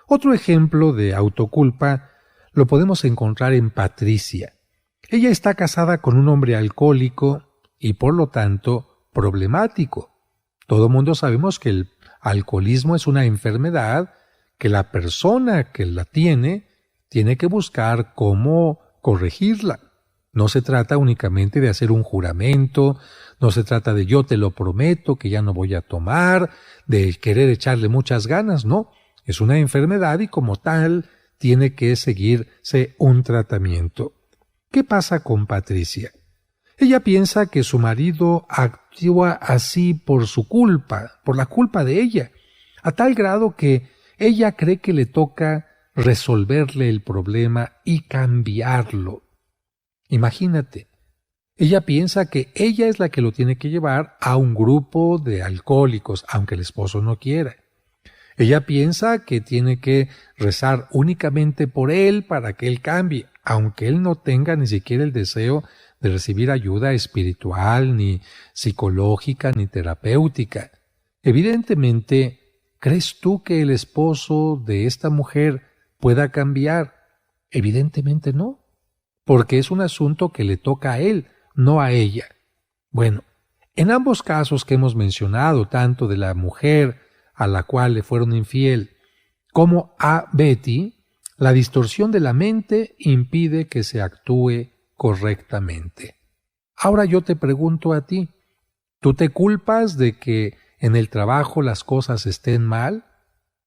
Otro ejemplo de autoculpa lo podemos encontrar en Patricia. Ella está casada con un hombre alcohólico y por lo tanto problemático. Todo mundo sabemos que el alcoholismo es una enfermedad que la persona que la tiene que buscar cómo corregirla. No se trata únicamente de hacer un juramento, no se trata de yo te lo prometo que ya no voy a tomar, de querer echarle muchas ganas, no. Es una enfermedad y como tal tiene que seguirse un tratamiento. ¿Qué pasa con Patricia? Ella piensa que su marido actúa así por su culpa, por la culpa de ella, a tal grado que ella cree que le toca resolverle el problema y cambiarlo. Imagínate, ella piensa que ella es la que lo tiene que llevar a un grupo de alcohólicos, aunque el esposo no quiera. Ella piensa que tiene que rezar únicamente por él para que él cambie, aunque él no tenga ni siquiera el deseo de recibir ayuda espiritual, ni psicológica, ni terapéutica. Evidentemente, ¿crees tú que el esposo de esta mujer pueda cambiar? Evidentemente no, porque es un asunto que le toca a él, no a ella. Bueno, en ambos casos que hemos mencionado, tanto de la mujer a la cual le fueron infiel, como a Betty, la distorsión de la mente impide que se actúe correctamente. Ahora yo te pregunto a ti, ¿tú te culpas de que en el trabajo las cosas estén mal?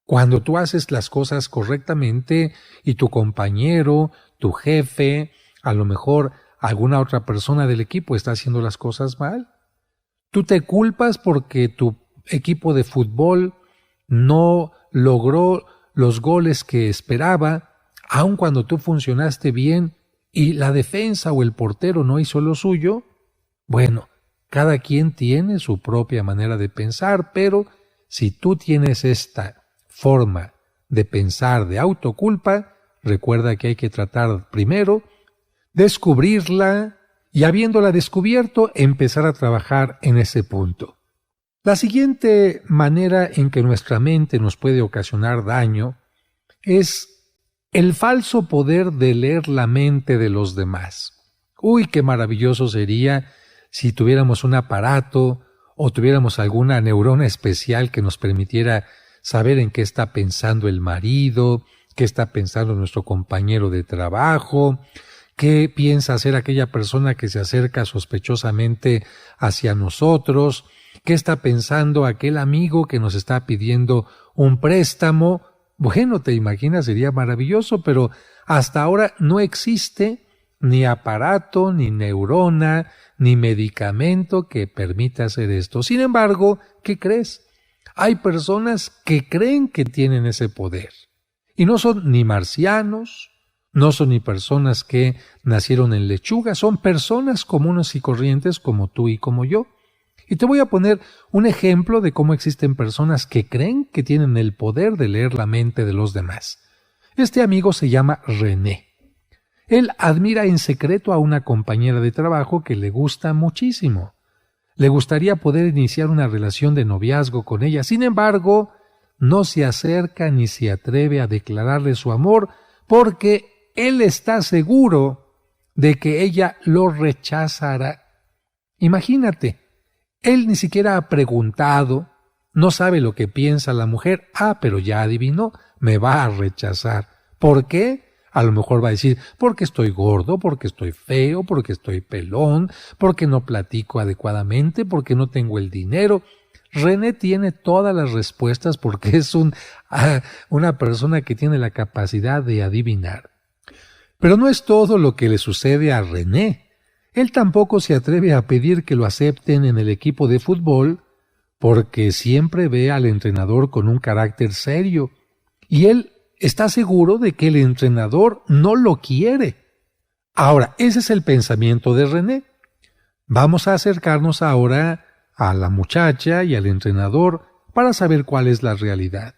Cuando tú haces las cosas correctamente y tu compañero, tu jefe, a lo mejor alguna otra persona del equipo está haciendo las cosas mal. Tú te culpas porque tu equipo de fútbol no logró los goles que esperaba, aun cuando tú funcionaste bien y la defensa o el portero no hizo lo suyo. Bueno, cada quien tiene su propia manera de pensar, pero si tú tienes esta forma de pensar de autoculpa, recuerda que hay que tratar primero, descubrirla y habiéndola descubierto, empezar a trabajar en ese punto. La siguiente manera en que nuestra mente nos puede ocasionar daño es el falso poder de leer la mente de los demás. Uy, qué maravilloso sería si tuviéramos un aparato o tuviéramos alguna neurona especial que nos permitiera saber en qué está pensando el marido, qué está pensando nuestro compañero de trabajo, qué piensa hacer aquella persona que se acerca sospechosamente hacia nosotros, qué está pensando aquel amigo que nos está pidiendo un préstamo. Bueno, te imaginas, sería maravilloso, pero hasta ahora no existe ni aparato, ni neurona, ni medicamento que permita hacer esto. Sin embargo, ¿qué crees? Hay personas que creen que tienen ese poder. Y no son ni marcianos, no son ni personas que nacieron en lechuga, son personas comunes y corrientes como tú y como yo. Y te voy a poner un ejemplo de cómo existen personas que creen que tienen el poder de leer la mente de los demás. Este amigo se llama René. Él admira en secreto a una compañera de trabajo que le gusta muchísimo. Le gustaría poder iniciar una relación de noviazgo con ella. Sin embargo, no se acerca ni se atreve a declararle su amor porque él está seguro de que ella lo rechazará. Imagínate, él ni siquiera ha preguntado, no sabe lo que piensa la mujer. Pero ya adivinó, me va a rechazar. ¿Por qué? A lo mejor va a decir, porque estoy gordo, porque estoy feo, porque estoy pelón, porque no platico adecuadamente, porque no tengo el dinero. René tiene todas las respuestas porque es una persona que tiene la capacidad de adivinar. Pero no es todo lo que le sucede a René. Él tampoco se atreve a pedir que lo acepten en el equipo de fútbol porque siempre ve al entrenador con un carácter serio y él está seguro de que el entrenador no lo quiere. Ahora, ese es el pensamiento de René. Vamos a acercarnos ahora a la muchacha y al entrenador para saber cuál es la realidad.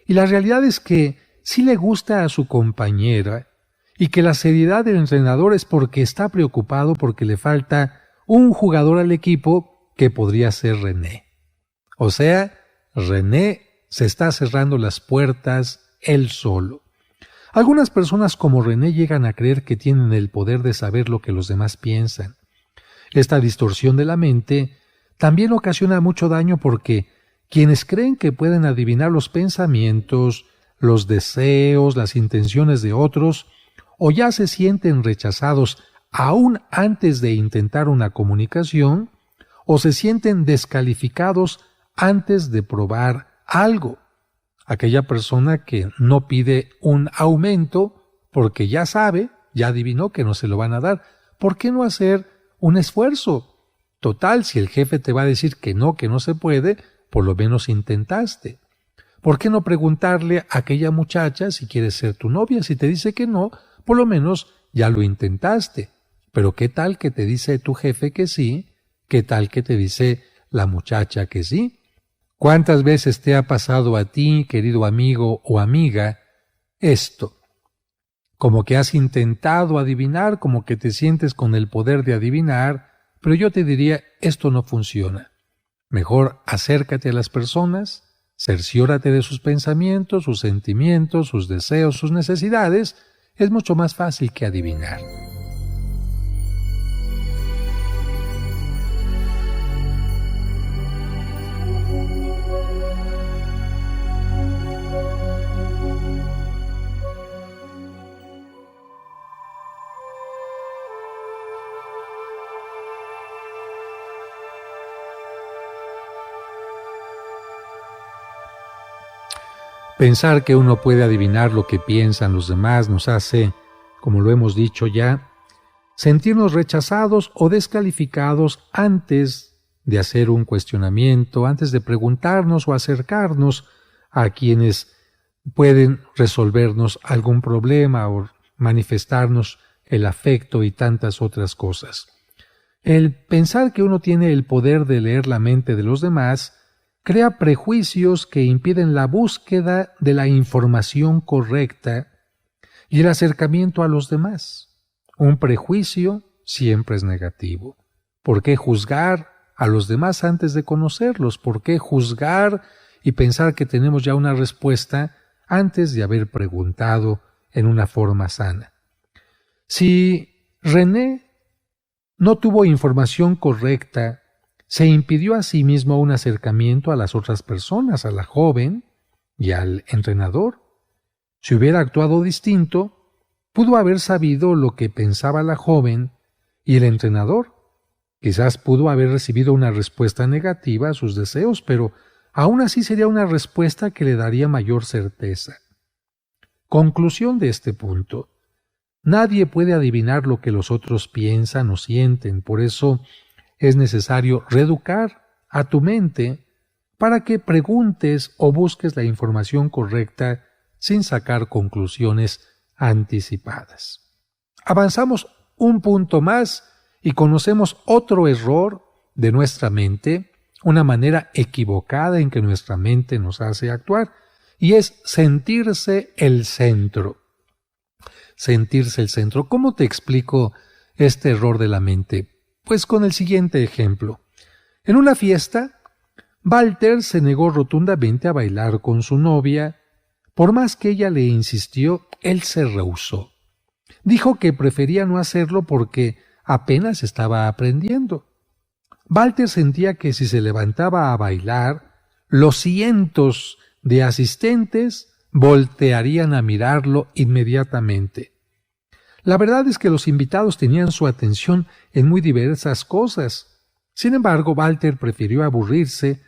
Y la realidad es que sí le gusta a su compañera y que la seriedad del entrenador es porque está preocupado porque le falta un jugador al equipo que podría ser René. O sea, René se está cerrando las puertas él solo. Algunas personas como René llegan a creer que tienen el poder de saber lo que los demás piensan. Esta distorsión de la mente también ocasiona mucho daño porque quienes creen que pueden adivinar los pensamientos, los deseos, las intenciones de otros, o ya se sienten rechazados aún antes de intentar una comunicación, o se sienten descalificados antes de probar algo. Aquella persona que no pide un aumento porque ya sabe, ya adivinó que no se lo van a dar. ¿Por qué no hacer un esfuerzo? Total, si el jefe te va a decir que no se puede, por lo menos intentaste. ¿Por qué no preguntarle a aquella muchacha si quiere ser tu novia? Si te dice que no, por lo menos ya lo intentaste. Pero ¿qué tal que te dice tu jefe que sí? ¿Qué tal que te dice la muchacha que sí? ¿Cuántas veces te ha pasado a ti, querido amigo o amiga, esto? Como que has intentado adivinar, como que te sientes con el poder de adivinar, pero yo te diría, esto no funciona. Mejor acércate a las personas, cerciórate de sus pensamientos, sus sentimientos, sus deseos, sus necesidades. Es mucho más fácil que adivinar. Pensar que uno puede adivinar lo que piensan los demás nos hace, como lo hemos dicho ya, sentirnos rechazados o descalificados antes de hacer un cuestionamiento, antes de preguntarnos o acercarnos a quienes pueden resolvernos algún problema o manifestarnos el afecto y tantas otras cosas. El pensar que uno tiene el poder de leer la mente de los demás crea prejuicios que impiden la búsqueda de la información correcta y el acercamiento a los demás. Un prejuicio siempre es negativo. ¿Por qué juzgar a los demás antes de conocerlos? ¿Por qué juzgar y pensar que tenemos ya una respuesta antes de haber preguntado en una forma sana? Si René no tuvo información correcta, se impidió a sí mismo un acercamiento a las otras personas, a la joven y al entrenador. Si hubiera actuado distinto, pudo haber sabido lo que pensaba la joven y el entrenador. Quizás pudo haber recibido una respuesta negativa a sus deseos, pero aún así sería una respuesta que le daría mayor certeza. Conclusión de este punto. Nadie puede adivinar lo que los otros piensan o sienten, por eso es necesario reeducar a tu mente para que preguntes o busques la información correcta sin sacar conclusiones anticipadas. Avanzamos un punto más y conocemos otro error de nuestra mente, una manera equivocada en que nuestra mente nos hace actuar, y es sentirse el centro. Sentirse el centro. ¿Cómo te explico este error de la mente? Pues con el siguiente ejemplo. En una fiesta, Walter se negó rotundamente a bailar con su novia. Por más que ella le insistió, él se rehusó. Dijo que prefería no hacerlo porque apenas estaba aprendiendo. Walter sentía que si se levantaba a bailar, los cientos de asistentes voltearían a mirarlo inmediatamente. La verdad es que los invitados tenían su atención en muy diversas cosas. Sin embargo, Walter prefirió aburrirse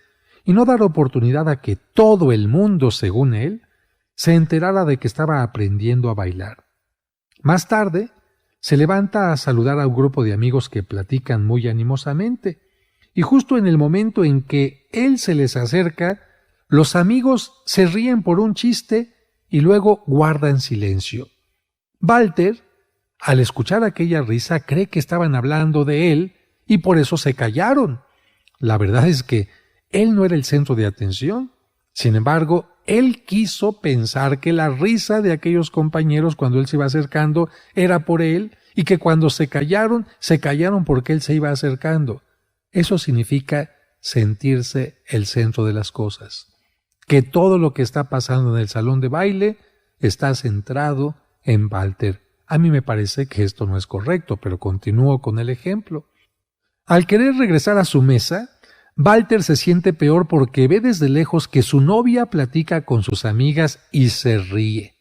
y no dar oportunidad a que todo el mundo, según él, se enterara de que estaba aprendiendo a bailar. Más tarde, se levanta a saludar a un grupo de amigos que platican muy animosamente, y justo en el momento en que él se les acerca, los amigos se ríen por un chiste y luego guardan silencio. Walter, al escuchar aquella risa, cree que estaban hablando de él y por eso se callaron. La verdad es que él no era el centro de atención. Sin embargo, él quiso pensar que la risa de aquellos compañeros cuando él se iba acercando era por él y que cuando se callaron porque él se iba acercando. Eso significa sentirse el centro de las cosas. Que todo lo que está pasando en el salón de baile está centrado en Walter. A mí me parece que esto no es correcto, pero continúo con el ejemplo. Al querer regresar a su mesa, Walter se siente peor porque ve desde lejos que su novia platica con sus amigas y se ríe.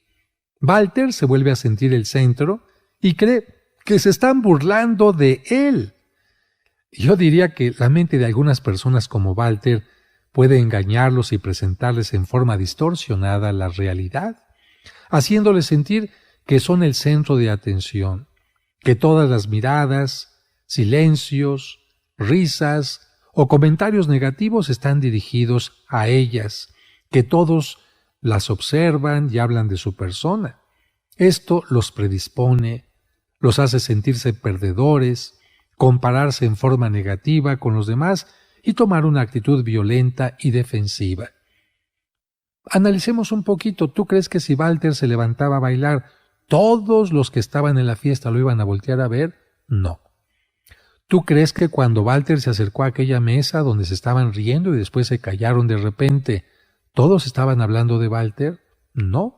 Walter se vuelve a sentir el centro y cree que se están burlando de él. Yo diría que la mente de algunas personas como Walter puede engañarlos y presentarles en forma distorsionada la realidad, haciéndoles sentir que son el centro de atención, que todas las miradas, silencios, risas o comentarios negativos están dirigidos a ellas, que todos las observan y hablan de su persona. Esto los predispone, los hace sentirse perdedores, compararse en forma negativa con los demás y tomar una actitud violenta y defensiva. Analicemos un poquito. ¿Tú crees que si Walter se levantaba a bailar, todos los que estaban en la fiesta lo iban a voltear a ver? No. ¿Tú crees que cuando Walter se acercó a aquella mesa donde se estaban riendo y después se callaron de repente, todos estaban hablando de Walter? No.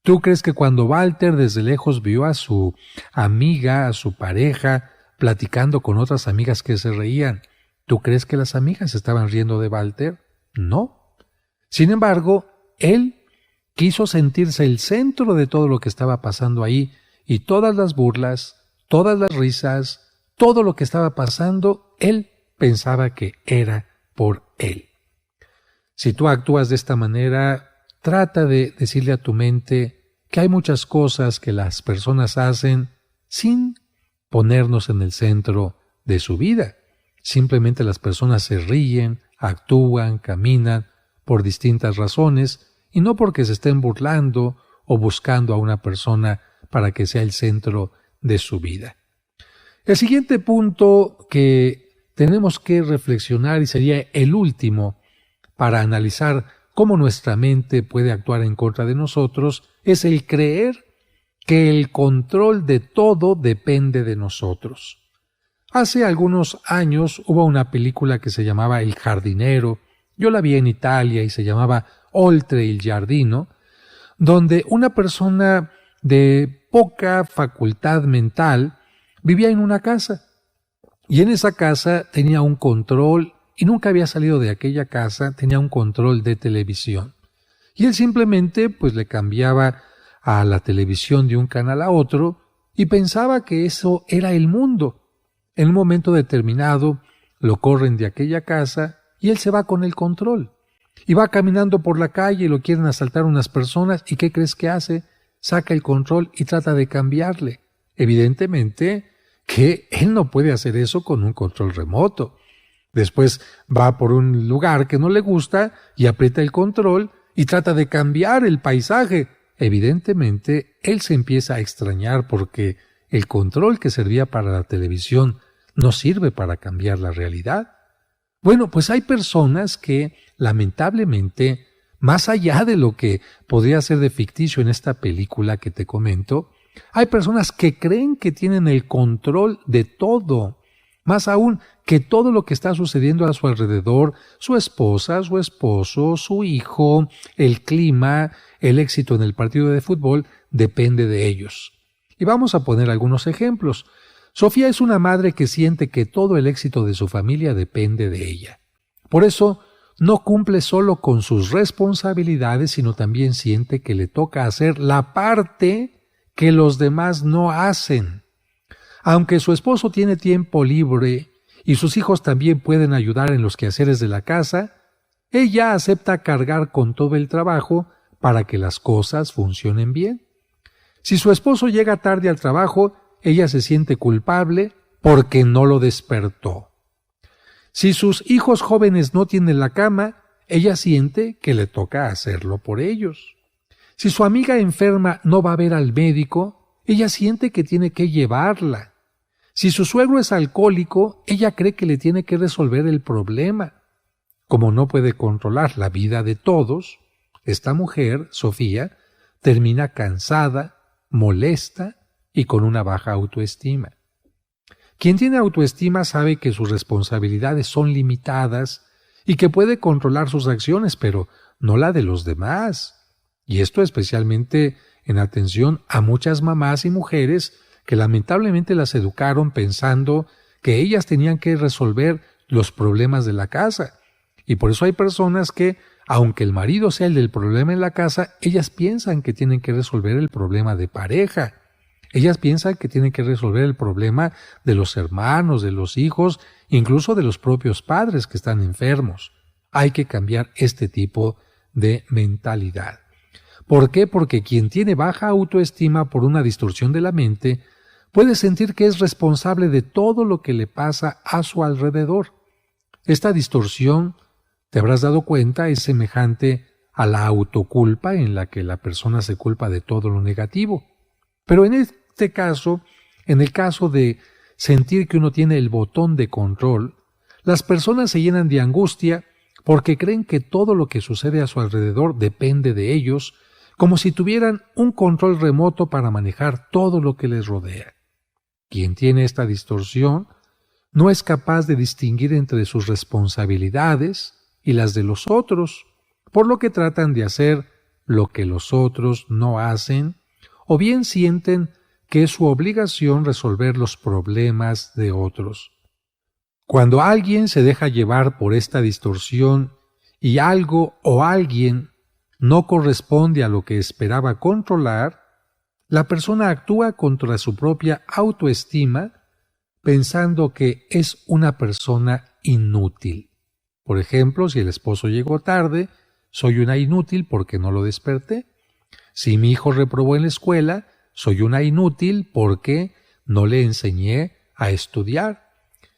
¿Tú crees que cuando Walter desde lejos vio a su amiga, a su pareja, platicando con otras amigas que se reían, ¿tú crees que las amigas estaban riendo de Walter? No. Sin embargo, él quiso sentirse el centro de todo lo que estaba pasando ahí y todas las burlas, todas las risas, todo lo que estaba pasando, él pensaba que era por él. Si tú actúas de esta manera, trata de decirle a tu mente que hay muchas cosas que las personas hacen sin ponernos en el centro de su vida. Simplemente las personas se ríen, actúan, caminan por distintas razones y no porque se estén burlando o buscando a una persona para que sea el centro de su vida. El siguiente punto que tenemos que reflexionar, y sería el último para analizar cómo nuestra mente puede actuar en contra de nosotros, es el creer que el control de todo depende de nosotros. Hace algunos años hubo una película que se llamaba El jardinero. Yo la vi en Italia y se llamaba Oltre il giardino, donde una persona de poca facultad mental vivía en una casa. Y en esa casa tenía un control, y nunca había salido de aquella casa, tenía un control de televisión. Y él simplemente pues le cambiaba a la televisión de un canal a otro y pensaba que eso era el mundo. En un momento determinado lo corren de aquella casa y él se va con el control. Y va caminando por la calle y lo quieren asaltar unas personas, ¿y qué crees que hace? Saca el control y trata de cambiarle. Evidentemente que él no puede hacer eso con un control remoto. Después va por un lugar que no le gusta y aprieta el control y trata de cambiar el paisaje. Evidentemente él se empieza a extrañar porque el control que servía para la televisión no sirve para cambiar la realidad. Bueno, pues hay personas que, lamentablemente, más allá de lo que podría ser de ficticio en esta película que te comento, hay personas que creen que tienen el control de todo, más aún que todo lo que está sucediendo a su alrededor, su esposa, su esposo, su hijo, el clima, el éxito en el partido de fútbol, depende de ellos. Y vamos a poner algunos ejemplos. Sofía es una madre que siente que todo el éxito de su familia depende de ella. Por eso, no cumple solo con sus responsabilidades, sino también siente que le toca hacer la parte que los demás no hacen. Aunque su esposo tiene tiempo libre y sus hijos también pueden ayudar en los quehaceres de la casa, ella acepta cargar con todo el trabajo para que las cosas funcionen bien. Si su esposo llega tarde al trabajo, ella se siente culpable porque no lo despertó. Si sus hijos jóvenes no tienen la cama, ella siente que le toca hacerlo por ellos. Si su amiga enferma no va a ver al médico, ella siente que tiene que llevarla. Si su suegro es alcohólico, ella cree que le tiene que resolver el problema. Como no puede controlar la vida de todos, esta mujer, Sofía, termina cansada, molesta y con una baja autoestima. Quien tiene autoestima sabe que sus responsabilidades son limitadas y que puede controlar sus acciones, pero no la de los demás. Y esto especialmente en atención a muchas mamás y mujeres que lamentablemente las educaron pensando que ellas tenían que resolver los problemas de la casa. Y por eso hay personas que, aunque el marido sea el del problema en la casa, ellas piensan que tienen que resolver el problema de pareja. Ellas piensan que tienen que resolver el problema de los hermanos, de los hijos, incluso de los propios padres que están enfermos. Hay que cambiar este tipo de mentalidad. ¿Por qué? Porque quien tiene baja autoestima por una distorsión de la mente puede sentir que es responsable de todo lo que le pasa a su alrededor. Esta distorsión, te habrás dado cuenta, es semejante a la autoculpa en la que la persona se culpa de todo lo negativo. Pero en este caso, en el caso de sentir que uno tiene el botón de control, las personas se llenan de angustia porque creen que todo lo que sucede a su alrededor depende de ellos, como si tuvieran un control remoto para manejar todo lo que les rodea. Quien tiene esta distorsión no es capaz de distinguir entre sus responsabilidades y las de los otros, por lo que tratan de hacer lo que los otros no hacen, o bien sienten que es su obligación resolver los problemas de otros. Cuando alguien se deja llevar por esta distorsión y algo o alguien no corresponde a lo que esperaba controlar, la persona actúa contra su propia autoestima pensando que es una persona inútil. Por ejemplo, si el esposo llegó tarde, soy una inútil porque no lo desperté. Si mi hijo reprobó en la escuela, soy una inútil porque no le enseñé a estudiar.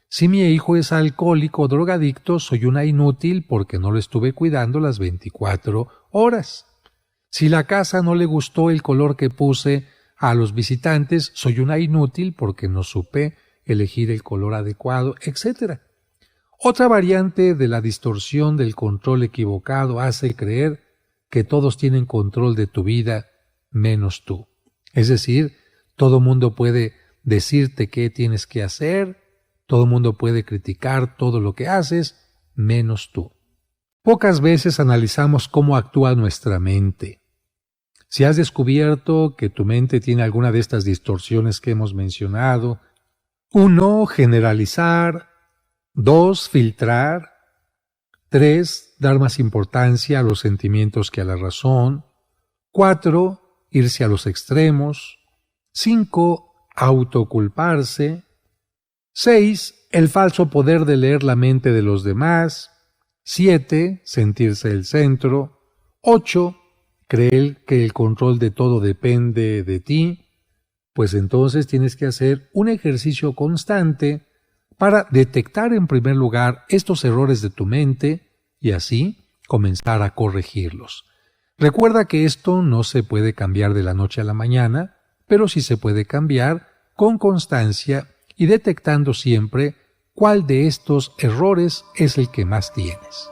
Si mi hijo es alcohólico o drogadicto, soy una inútil porque no lo estuve cuidando las 24 horas. Si la casa no le gustó el color que puse a los visitantes, soy una inútil porque no supe elegir el color adecuado, etc. Otra variante de la distorsión del control equivocado hace creer que todos tienen control de tu vida menos tú. Es decir, todo mundo puede decirte qué tienes que hacer, todo mundo puede criticar todo lo que haces, menos tú. Pocas veces analizamos cómo actúa nuestra mente. Si has descubierto que tu mente tiene alguna de estas distorsiones que hemos mencionado, 1. Generalizar. 2. Filtrar. 3. Dar más importancia a los sentimientos que a la razón. 4. Irse a los extremos. 5. Autoculparse. 6. El falso poder de leer la mente de los demás. 7. Sentirse el centro. 8. Creer que el control de todo depende de ti. Pues entonces tienes que hacer un ejercicio constante para detectar en primer lugar estos errores de tu mente y así comenzar a corregirlos. Recuerda que esto no se puede cambiar de la noche a la mañana, pero sí se puede cambiar con constancia y detectando siempre cuál de estos errores es el que más tienes.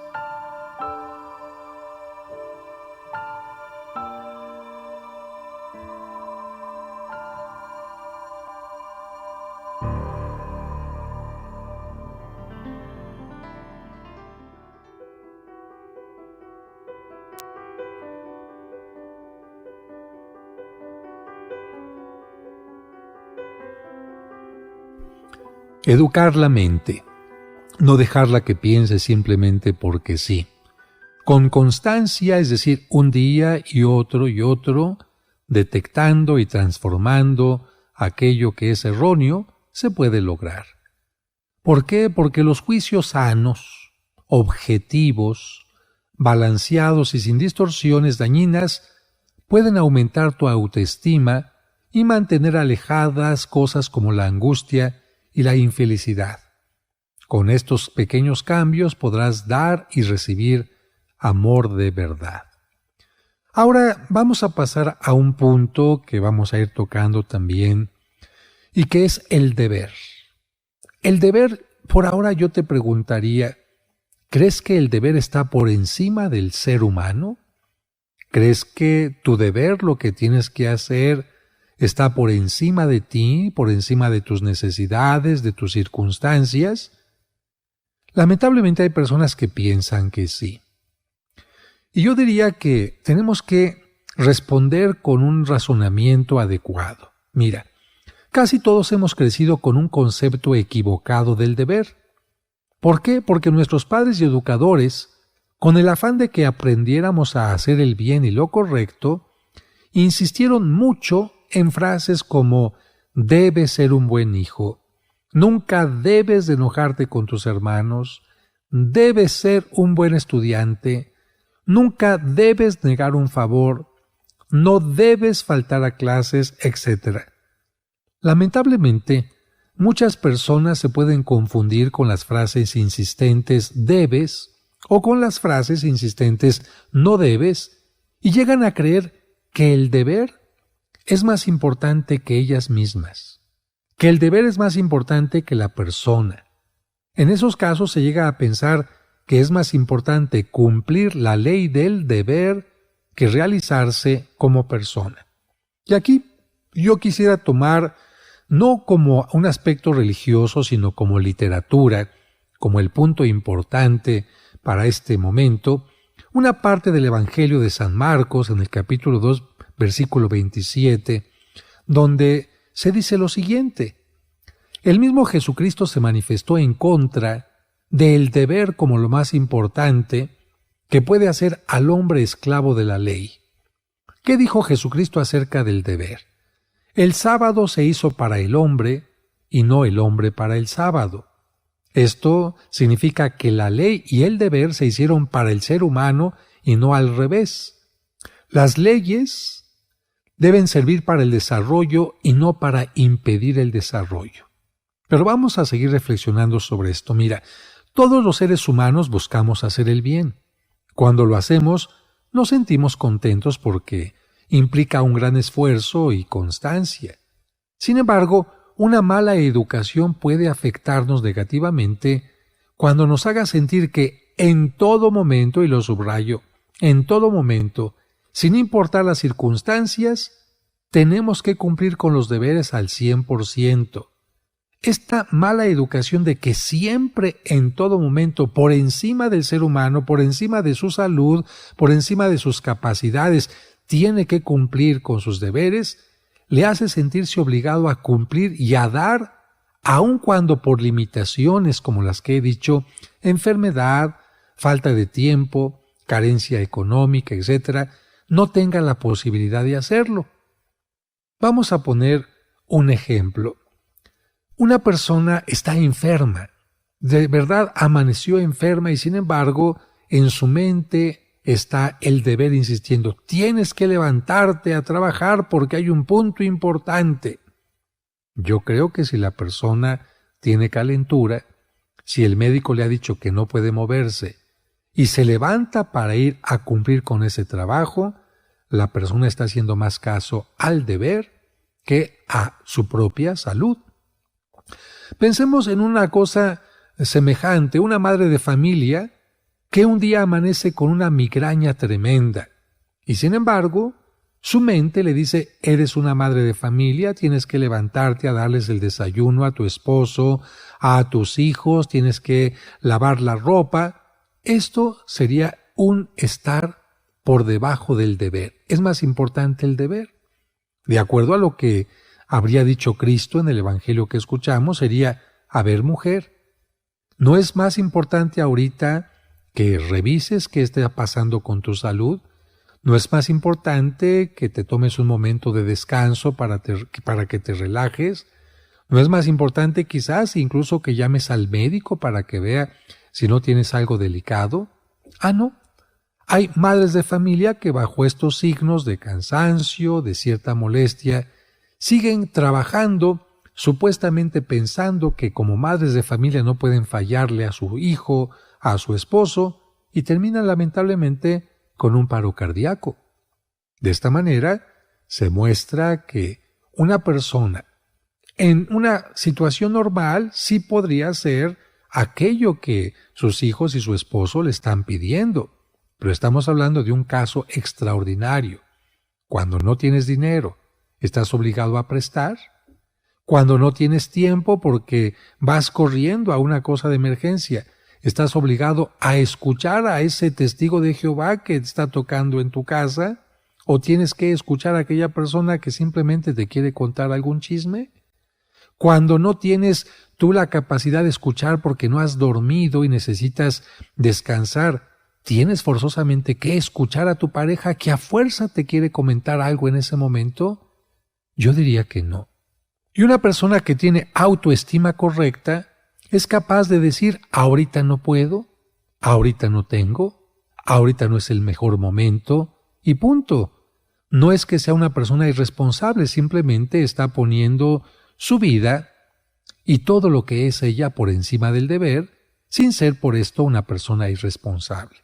Educar la mente, no dejarla que piense simplemente porque sí. Con constancia, es decir, un día y otro, detectando y transformando aquello que es erróneo, se puede lograr. ¿Por qué? Porque los juicios sanos, objetivos, balanceados y sin distorsiones dañinas pueden aumentar tu autoestima y mantener alejadas cosas como la angustia y la infelicidad. Con estos pequeños cambios podrás dar y recibir amor de verdad. Ahora vamos a pasar a un punto que vamos a ir tocando también y que es el deber. El deber, por ahora yo te preguntaría, ¿crees que el deber está por encima del ser humano? ¿Crees que tu deber, lo que tienes que hacer, está por encima de ti, por encima de tus necesidades, de tus circunstancias? Lamentablemente hay personas que piensan que sí. Y yo diría que tenemos que responder con un razonamiento adecuado. Mira, casi todos hemos crecido con un concepto equivocado del deber. ¿Por qué? Porque nuestros padres y educadores, con el afán de que aprendiéramos a hacer el bien y lo correcto, insistieron mucho en frases como debes ser un buen hijo, nunca debes de enojarte con tus hermanos, debes ser un buen estudiante, nunca debes negar un favor, no debes faltar a clases, etc. Lamentablemente, muchas personas se pueden confundir con las frases insistentes debes o con las frases insistentes no debes y llegan a creer que el deber es más importante que ellas mismas, que el deber es más importante que la persona. En esos casos se llega a pensar que es más importante cumplir la ley del deber que realizarse como persona. Y aquí yo quisiera tomar no como un aspecto religioso, sino como literatura, como el punto importante para este momento, una parte del Evangelio de San Marcos en el capítulo 2, versículo 27, donde se dice lo siguiente: el mismo Jesucristo se manifestó en contra del deber como lo más importante que puede hacer al hombre esclavo de la ley. ¿Qué dijo Jesucristo acerca del deber? El sábado se hizo para el hombre y no el hombre para el sábado. Esto significa que la ley y el deber se hicieron para el ser humano y no al revés. Las leyes deben servir para el desarrollo y no para impedir el desarrollo. Pero vamos a seguir reflexionando sobre esto. Mira, todos los seres humanos buscamos hacer el bien. Cuando lo hacemos, nos sentimos contentos porque implica un gran esfuerzo y constancia. Sin embargo, una mala educación puede afectarnos negativamente cuando nos haga sentir que en todo momento, y lo subrayo, en todo momento, sin importar las circunstancias, tenemos que cumplir con los deberes al 100%. Esta mala educación de que siempre, en todo momento, por encima del ser humano, por encima de su salud, por encima de sus capacidades, tiene que cumplir con sus deberes, le hace sentirse obligado a cumplir y a dar, aun cuando por limitaciones como las que he dicho, enfermedad, falta de tiempo, carencia económica, etc., no tenga la posibilidad de hacerlo. Vamos a poner un ejemplo. Una persona está enferma, de verdad amaneció enferma y sin embargo en su mente está el deber insistiendo, tienes que levantarte a trabajar porque hay un punto importante. Yo creo que si la persona tiene calentura, si el médico le ha dicho que no puede moverse y se levanta para ir a cumplir con ese trabajo, la persona está haciendo más caso al deber que a su propia salud. Pensemos en una cosa semejante, una madre de familia que un día amanece con una migraña tremenda y sin embargo su mente le dice, eres una madre de familia, tienes que levantarte a darles el desayuno a tu esposo, a tus hijos, tienes que lavar la ropa. Esto sería un estar por debajo del deber. Es más importante el deber. De acuerdo a lo que habría dicho Cristo en el Evangelio que escuchamos, sería, a ver, mujer, ¿no es más importante ahorita que revises qué está pasando con tu salud? ¿No es más importante que te tomes un momento de descanso para que te relajes? ¿No es más importante quizás incluso que llames al médico para que vea si no tienes algo delicado? Ah, no. Hay madres de familia que bajo estos signos de cansancio, de cierta molestia, siguen trabajando, supuestamente pensando que como madres de familia no pueden fallarle a su hijo, a su esposo, y terminan lamentablemente con un paro cardíaco. De esta manera se muestra que una persona en una situación normal sí podría hacer aquello que sus hijos y su esposo le están pidiendo, pero estamos hablando de un caso extraordinario. Cuando no tienes dinero, ¿estás obligado a prestar? Cuando no tienes tiempo porque vas corriendo a una cosa de emergencia, ¿estás obligado a escuchar a ese testigo de Jehová que está tocando en tu casa? ¿O tienes que escuchar a aquella persona que simplemente te quiere contar algún chisme? Cuando no tienes tú la capacidad de escuchar porque no has dormido y necesitas descansar, ¿tienes forzosamente que escuchar a tu pareja que a fuerza te quiere comentar algo en ese momento? Yo diría que no. Y una persona que tiene autoestima correcta es capaz de decir, ahorita no puedo, ahorita no tengo, ahorita no es el mejor momento, y punto. No es que sea una persona irresponsable, simplemente está poniendo su vida y todo lo que es ella por encima del deber, sin ser por esto una persona irresponsable.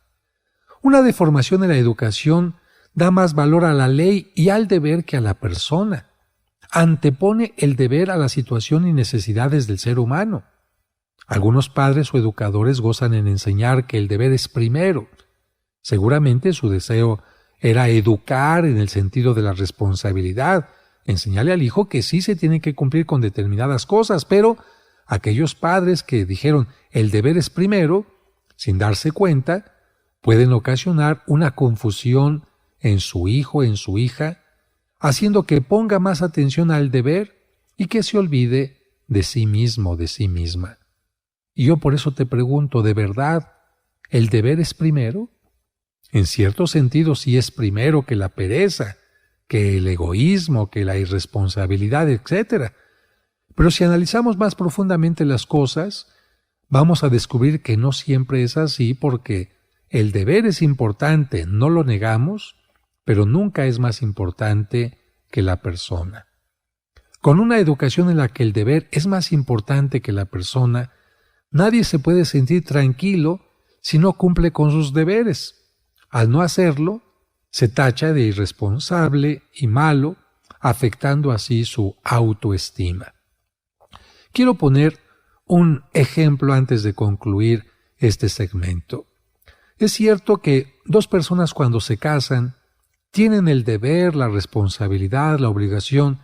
Una deformación en la educación da más valor a la ley y al deber que a la persona. Antepone el deber a la situación y necesidades del ser humano. Algunos padres o educadores gozan en enseñar que el deber es primero. Seguramente su deseo era educar en el sentido de la responsabilidad, enseñarle al hijo que sí se tiene que cumplir con determinadas cosas, pero aquellos padres que dijeron el deber es primero, sin darse cuenta, pueden ocasionar una confusión en su hijo, en su hija, haciendo que ponga más atención al deber y que se olvide de sí mismo, de sí misma. Y yo por eso te pregunto, ¿de verdad el deber es primero? En cierto sentido sí es primero que la pereza, que el egoísmo, que la irresponsabilidad, etc. Pero si analizamos más profundamente las cosas, vamos a descubrir que no siempre es así porque el deber es importante, no lo negamos, pero nunca es más importante que la persona. Con una educación en la que el deber es más importante que la persona, nadie se puede sentir tranquilo si no cumple con sus deberes. Al no hacerlo, se tacha de irresponsable y malo, afectando así su autoestima. Quiero poner un ejemplo antes de concluir este segmento. Es cierto que dos personas cuando se casan tienen el deber, la responsabilidad, la obligación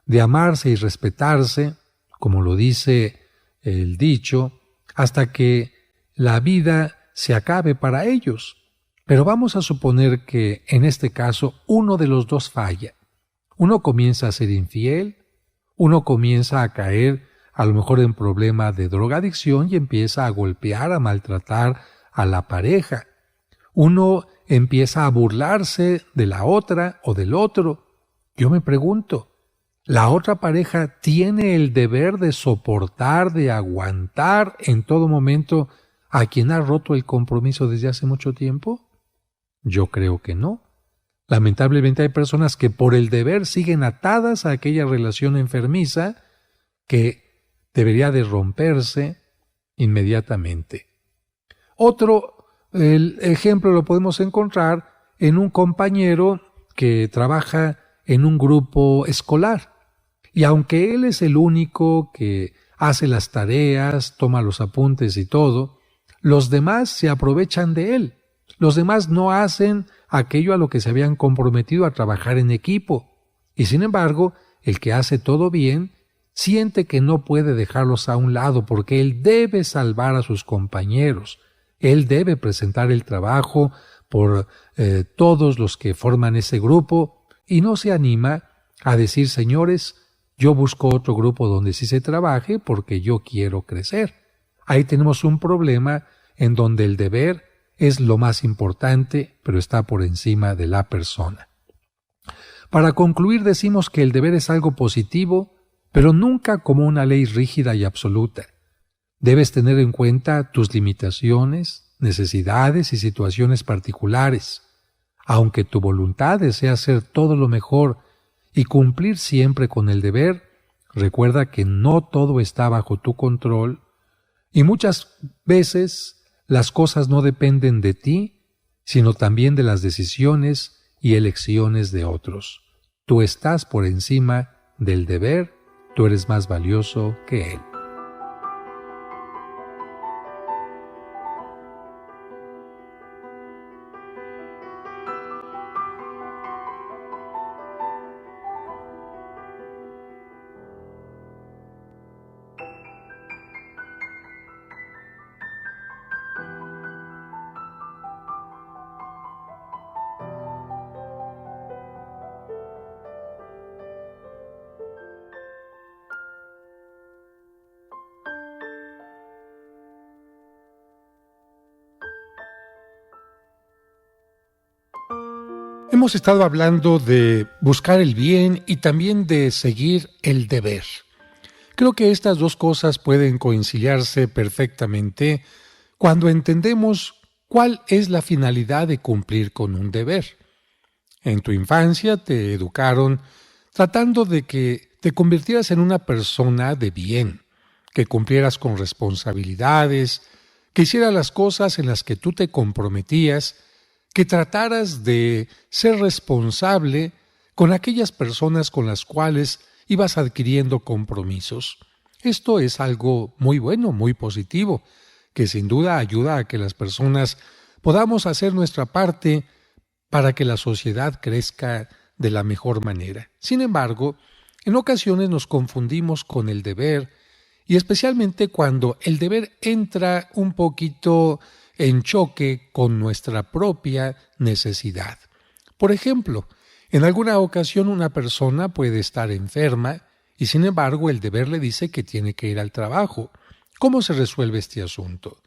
de amarse y respetarse, como lo dice el dicho, hasta que la vida se acabe para ellos. Pero vamos a suponer que en este caso uno de los dos falla. Uno comienza a ser infiel, uno comienza a caer a lo mejor en problema de drogadicción y empieza a golpear, a maltratar a la pareja. Uno empieza a burlarse de la otra o del otro. Yo me pregunto, ¿la otra pareja tiene el deber de soportar, de aguantar en todo momento a quien ha roto el compromiso desde hace mucho tiempo? Yo creo que no. Lamentablemente hay personas que por el deber siguen atadas a aquella relación enfermiza que debería de romperse inmediatamente. El ejemplo lo podemos encontrar en un compañero que trabaja en un grupo escolar. Y aunque él es el único que hace las tareas, toma los apuntes y todo, los demás se aprovechan de él. Los demás no hacen aquello a lo que se habían comprometido a trabajar en equipo. Y sin embargo, el que hace todo bien siente que no puede dejarlos a un lado porque él debe salvar a sus compañeros. Él debe presentar el trabajo por todos los que forman ese grupo y no se anima a decir, señores, yo busco otro grupo donde sí se trabaje porque yo quiero crecer. Ahí tenemos un problema en donde el deber es lo más importante, pero está por encima de la persona. Para concluir, decimos que el deber es algo positivo, pero nunca como una ley rígida y absoluta. Debes tener en cuenta tus limitaciones, necesidades y situaciones particulares. Aunque tu voluntad desea hacer todo lo mejor y cumplir siempre con el deber, recuerda que no todo está bajo tu control y muchas veces las cosas no dependen de ti, sino también de las decisiones y elecciones de otros. Tú estás por encima del deber, tú eres más valioso que él. Hemos estado hablando de buscar el bien y también de seguir el deber. Creo que estas dos cosas pueden conciliarse perfectamente cuando entendemos cuál es la finalidad de cumplir con un deber. En tu infancia te educaron tratando de que te convirtieras en una persona de bien, que cumplieras con responsabilidades, que hicieras las cosas en las que tú te comprometías, que trataras de ser responsable con aquellas personas con las cuales ibas adquiriendo compromisos. Esto es algo muy bueno, muy positivo, que sin duda ayuda a que las personas podamos hacer nuestra parte para que la sociedad crezca de la mejor manera. Sin embargo, en ocasiones nos confundimos con el deber, y especialmente cuando el deber entra un poquito en choque con nuestra propia necesidad. Por ejemplo, en alguna ocasión una persona puede estar enferma y sin embargo el deber le dice que tiene que ir al trabajo. ¿Cómo se resuelve este asunto?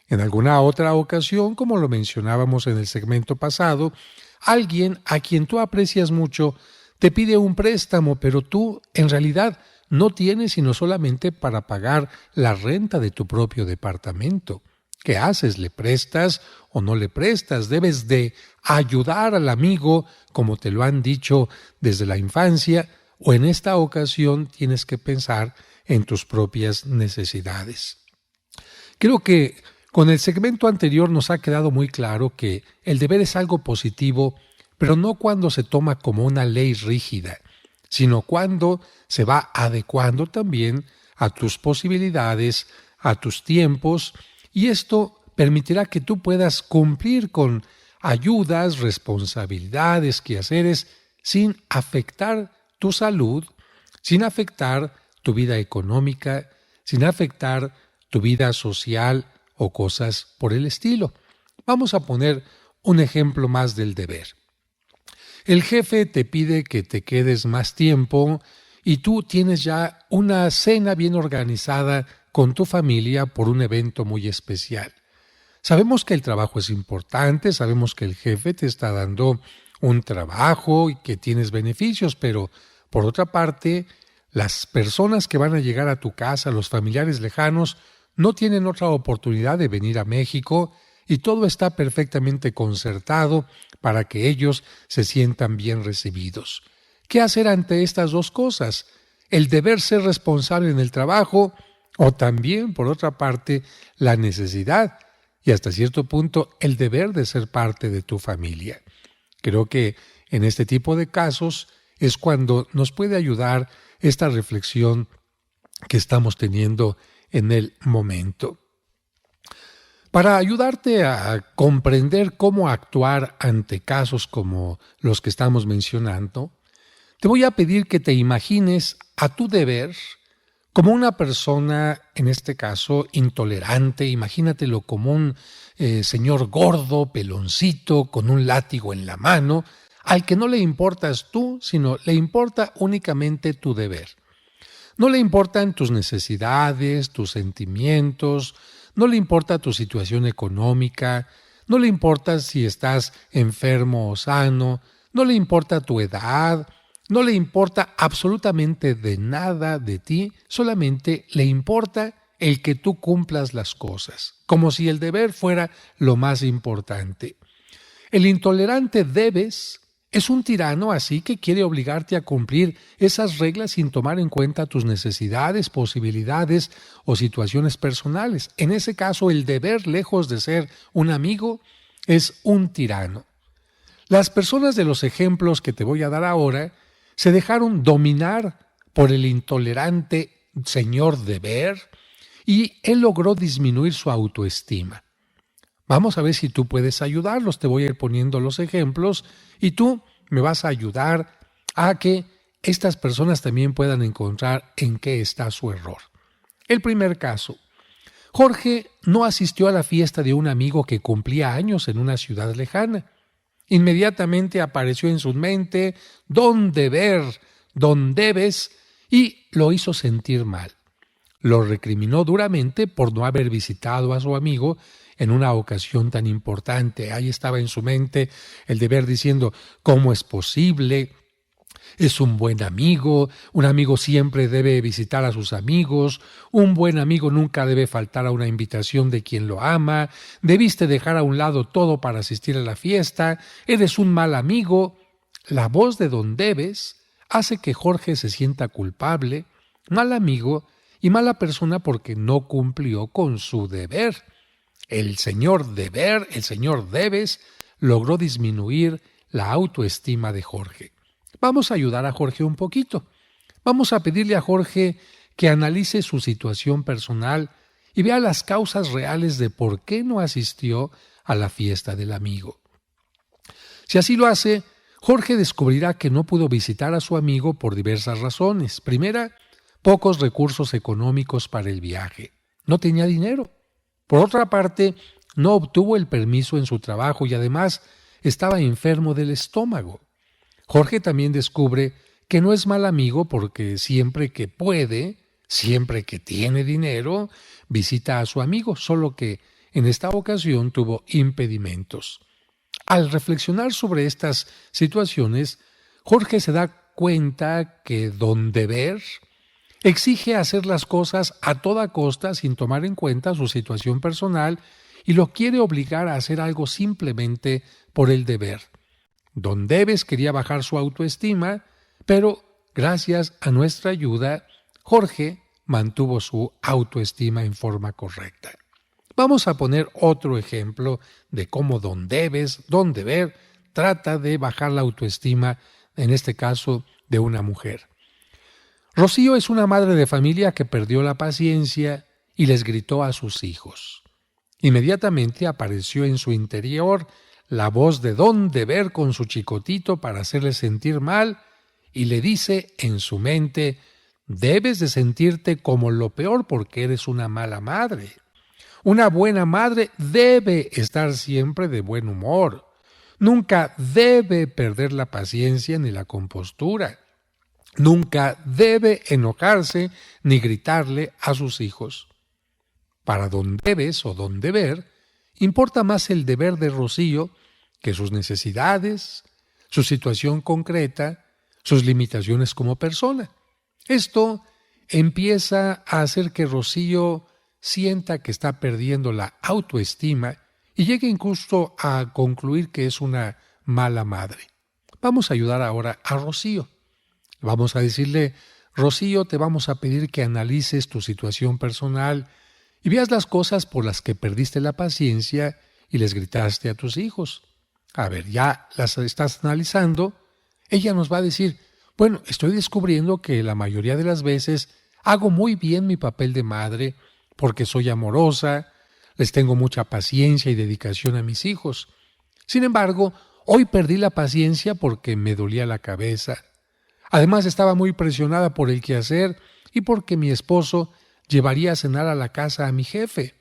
En alguna otra ocasión, como lo mencionábamos en el segmento pasado, alguien a quien tú aprecias mucho te pide un préstamo, pero tú en realidad no tienes sino solamente para pagar la renta de tu propio departamento. ¿Qué haces? ¿Le prestas o no le prestas? Debes de ayudar al amigo, como te lo han dicho desde la infancia, o en esta ocasión tienes que pensar en tus propias necesidades. Creo que con el segmento anterior nos ha quedado muy claro que el deber es algo positivo, pero no cuando se toma como una ley rígida, sino cuando se va adecuando también a tus posibilidades, a tus tiempos, y esto permitirá que tú puedas cumplir con ayudas, responsabilidades, quehaceres, sin afectar tu salud, sin afectar tu vida económica, sin afectar tu vida social o cosas por el estilo. Vamos a poner un ejemplo más del deber. El jefe te pide que te quedes más tiempo y tú tienes ya una cena bien organizada con tu familia por un evento muy especial. Sabemos que el trabajo es importante, sabemos que el jefe te está dando un trabajo y que tienes beneficios, pero por otra parte, las personas que van a llegar a tu casa, los familiares lejanos, no tienen otra oportunidad de venir a México y todo está perfectamente concertado para que ellos se sientan bien recibidos. ¿Qué hacer ante estas dos cosas? El deber ser responsable en el trabajo o también, por otra parte, la necesidad y hasta cierto punto el deber de ser parte de tu familia. Creo que en este tipo de casos es cuando nos puede ayudar esta reflexión que estamos teniendo en el momento. Para ayudarte a comprender cómo actuar ante casos como los que estamos mencionando, te voy a pedir que te imagines a tu deber como una persona, en este caso, intolerante. Imagínatelo como un señor gordo, peloncito, con un látigo en la mano, al que no le importas tú, sino le importa únicamente tu deber. No le importan tus necesidades, tus sentimientos, no le importa tu situación económica, no le importa si estás enfermo o sano, no le importa tu edad, no le importa absolutamente de nada de ti, solamente le importa el que tú cumplas las cosas, como si el deber fuera lo más importante. El intolerante debes es un tirano así que quiere obligarte a cumplir esas reglas sin tomar en cuenta tus necesidades, posibilidades o situaciones personales. En ese caso, el deber, lejos de ser un amigo, es un tirano. Las personas de los ejemplos que te voy a dar ahora se dejaron dominar por el intolerante señor deber y él logró disminuir su autoestima. Vamos a ver si tú puedes ayudarlos. Te voy a ir poniendo los ejemplos y tú me vas a ayudar a que estas personas también puedan encontrar en qué está su error. El primer caso. Jorge no asistió a la fiesta de un amigo que cumplía años en una ciudad lejana. Inmediatamente apareció en su mente don deber, don debes, y lo hizo sentir mal. Lo recriminó duramente por no haber visitado a su amigo en una ocasión tan importante. Ahí estaba en su mente el deber diciendo, ¿cómo es posible? Es un buen amigo siempre debe visitar a sus amigos, un buen amigo nunca debe faltar a una invitación de quien lo ama, debiste dejar a un lado todo para asistir a la fiesta, eres un mal amigo. La voz de don Debes hace que Jorge se sienta culpable, mal amigo y mala persona porque no cumplió con su deber. El señor deber, el señor Debes, logró disminuir la autoestima de Jorge. Vamos a ayudar a Jorge un poquito. Vamos a pedirle a Jorge que analice su situación personal y vea las causas reales de por qué no asistió a la fiesta del amigo. Si así lo hace, Jorge descubrirá que no pudo visitar a su amigo por diversas razones. Primera, pocos recursos económicos para el viaje. No tenía dinero. Por otra parte, no obtuvo el permiso en su trabajo y además estaba enfermo del estómago. Jorge también descubre que no es mal amigo porque siempre que puede, siempre que tiene dinero, visita a su amigo, solo que en esta ocasión tuvo impedimentos. Al reflexionar sobre estas situaciones, Jorge se da cuenta que don deber exige hacer las cosas a toda costa sin tomar en cuenta su situación personal y lo quiere obligar a hacer algo simplemente por el deber. Don Debes quería bajar su autoestima, pero gracias a nuestra ayuda, Jorge mantuvo su autoestima en forma correcta. Vamos a poner otro ejemplo de cómo Don Deber, trata de bajar la autoestima, en este caso, de una mujer. Rocío es una madre de familia que perdió la paciencia y les gritó a sus hijos. Inmediatamente apareció en su interior la voz de Don Deber con su chicotito para hacerle sentir mal y le dice en su mente: debes de sentirte como lo peor porque eres una mala madre. Una buena madre debe estar siempre de buen humor. Nunca debe perder la paciencia ni la compostura. Nunca debe enojarse ni gritarle a sus hijos. Para Don Debes o Don Deber, importa más el deber de Rocío que sus necesidades, su situación concreta, sus limitaciones como persona. Esto empieza a hacer que Rocío sienta que está perdiendo la autoestima y llegue incluso a concluir que es una mala madre. Vamos a ayudar ahora a Rocío. Vamos a decirle: Rocío, te vamos a pedir que analices tu situación personal y veas las cosas por las que perdiste la paciencia y les gritaste a tus hijos. A ver, ya las estás analizando. Ella nos va a decir: bueno, estoy descubriendo que la mayoría de las veces hago muy bien mi papel de madre porque soy amorosa, les tengo mucha paciencia y dedicación a mis hijos. Sin embargo, hoy perdí la paciencia porque me dolía la cabeza. Además, estaba muy presionada por el quehacer y porque mi esposo llevaría a cenar a la casa a mi jefe.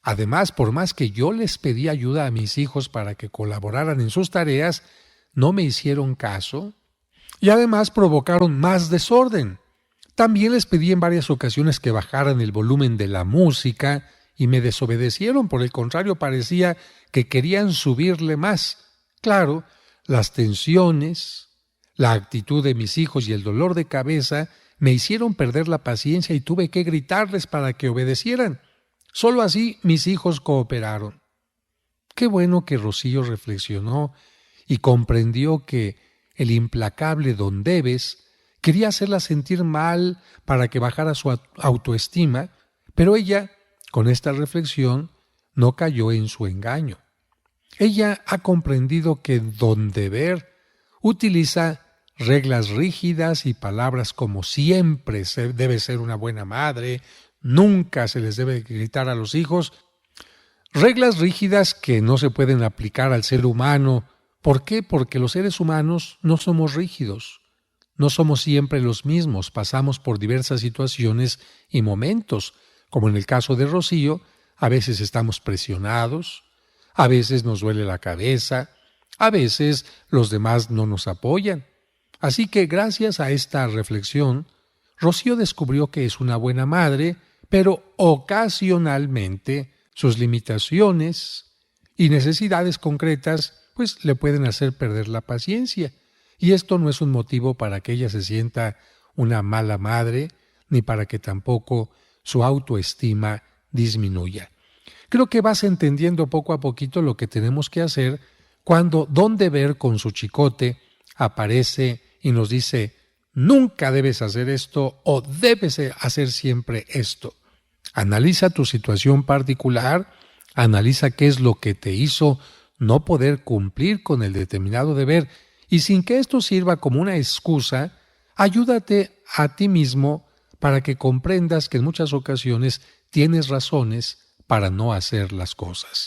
Además, por más que yo les pedí ayuda a mis hijos para que colaboraran en sus tareas, no me hicieron caso y además provocaron más desorden. También les pedí en varias ocasiones que bajaran el volumen de la música y me desobedecieron. Por el contrario, parecía que querían subirle más. Claro, las tensiones, la actitud de mis hijos y el dolor de cabeza me hicieron perder la paciencia y tuve que gritarles para que obedecieran. Solo así mis hijos cooperaron. Qué bueno que Rocío reflexionó y comprendió que el implacable Don Debes quería hacerla sentir mal para que bajara su autoestima, pero ella, con esta reflexión, no cayó en su engaño. Ella ha comprendido que Don Deber utiliza reglas rígidas y palabras como siempre debe ser una buena madre, nunca se les debe gritar a los hijos. Reglas rígidas que no se pueden aplicar al ser humano. ¿Por qué? Porque los seres humanos no somos rígidos. No somos siempre los mismos, pasamos por diversas situaciones y momentos, como en el caso de Rocío. A veces estamos presionados, a veces nos duele la cabeza, a veces los demás no nos apoyan. Así que gracias a esta reflexión, Rocío descubrió que es una buena madre, pero ocasionalmente sus limitaciones y necesidades concretas pues le pueden hacer perder la paciencia. Y esto no es un motivo para que ella se sienta una mala madre, ni para que tampoco su autoestima disminuya. Creo que vas entendiendo poco a poquito lo que tenemos que hacer cuando Don Deber con su chicote aparece y nos dice: nunca debes hacer esto o debes hacer siempre esto. Analiza tu situación particular, analiza qué es lo que te hizo no poder cumplir con el determinado deber. Y sin que esto sirva como una excusa, ayúdate a ti mismo para que comprendas que en muchas ocasiones tienes razones para no hacer las cosas.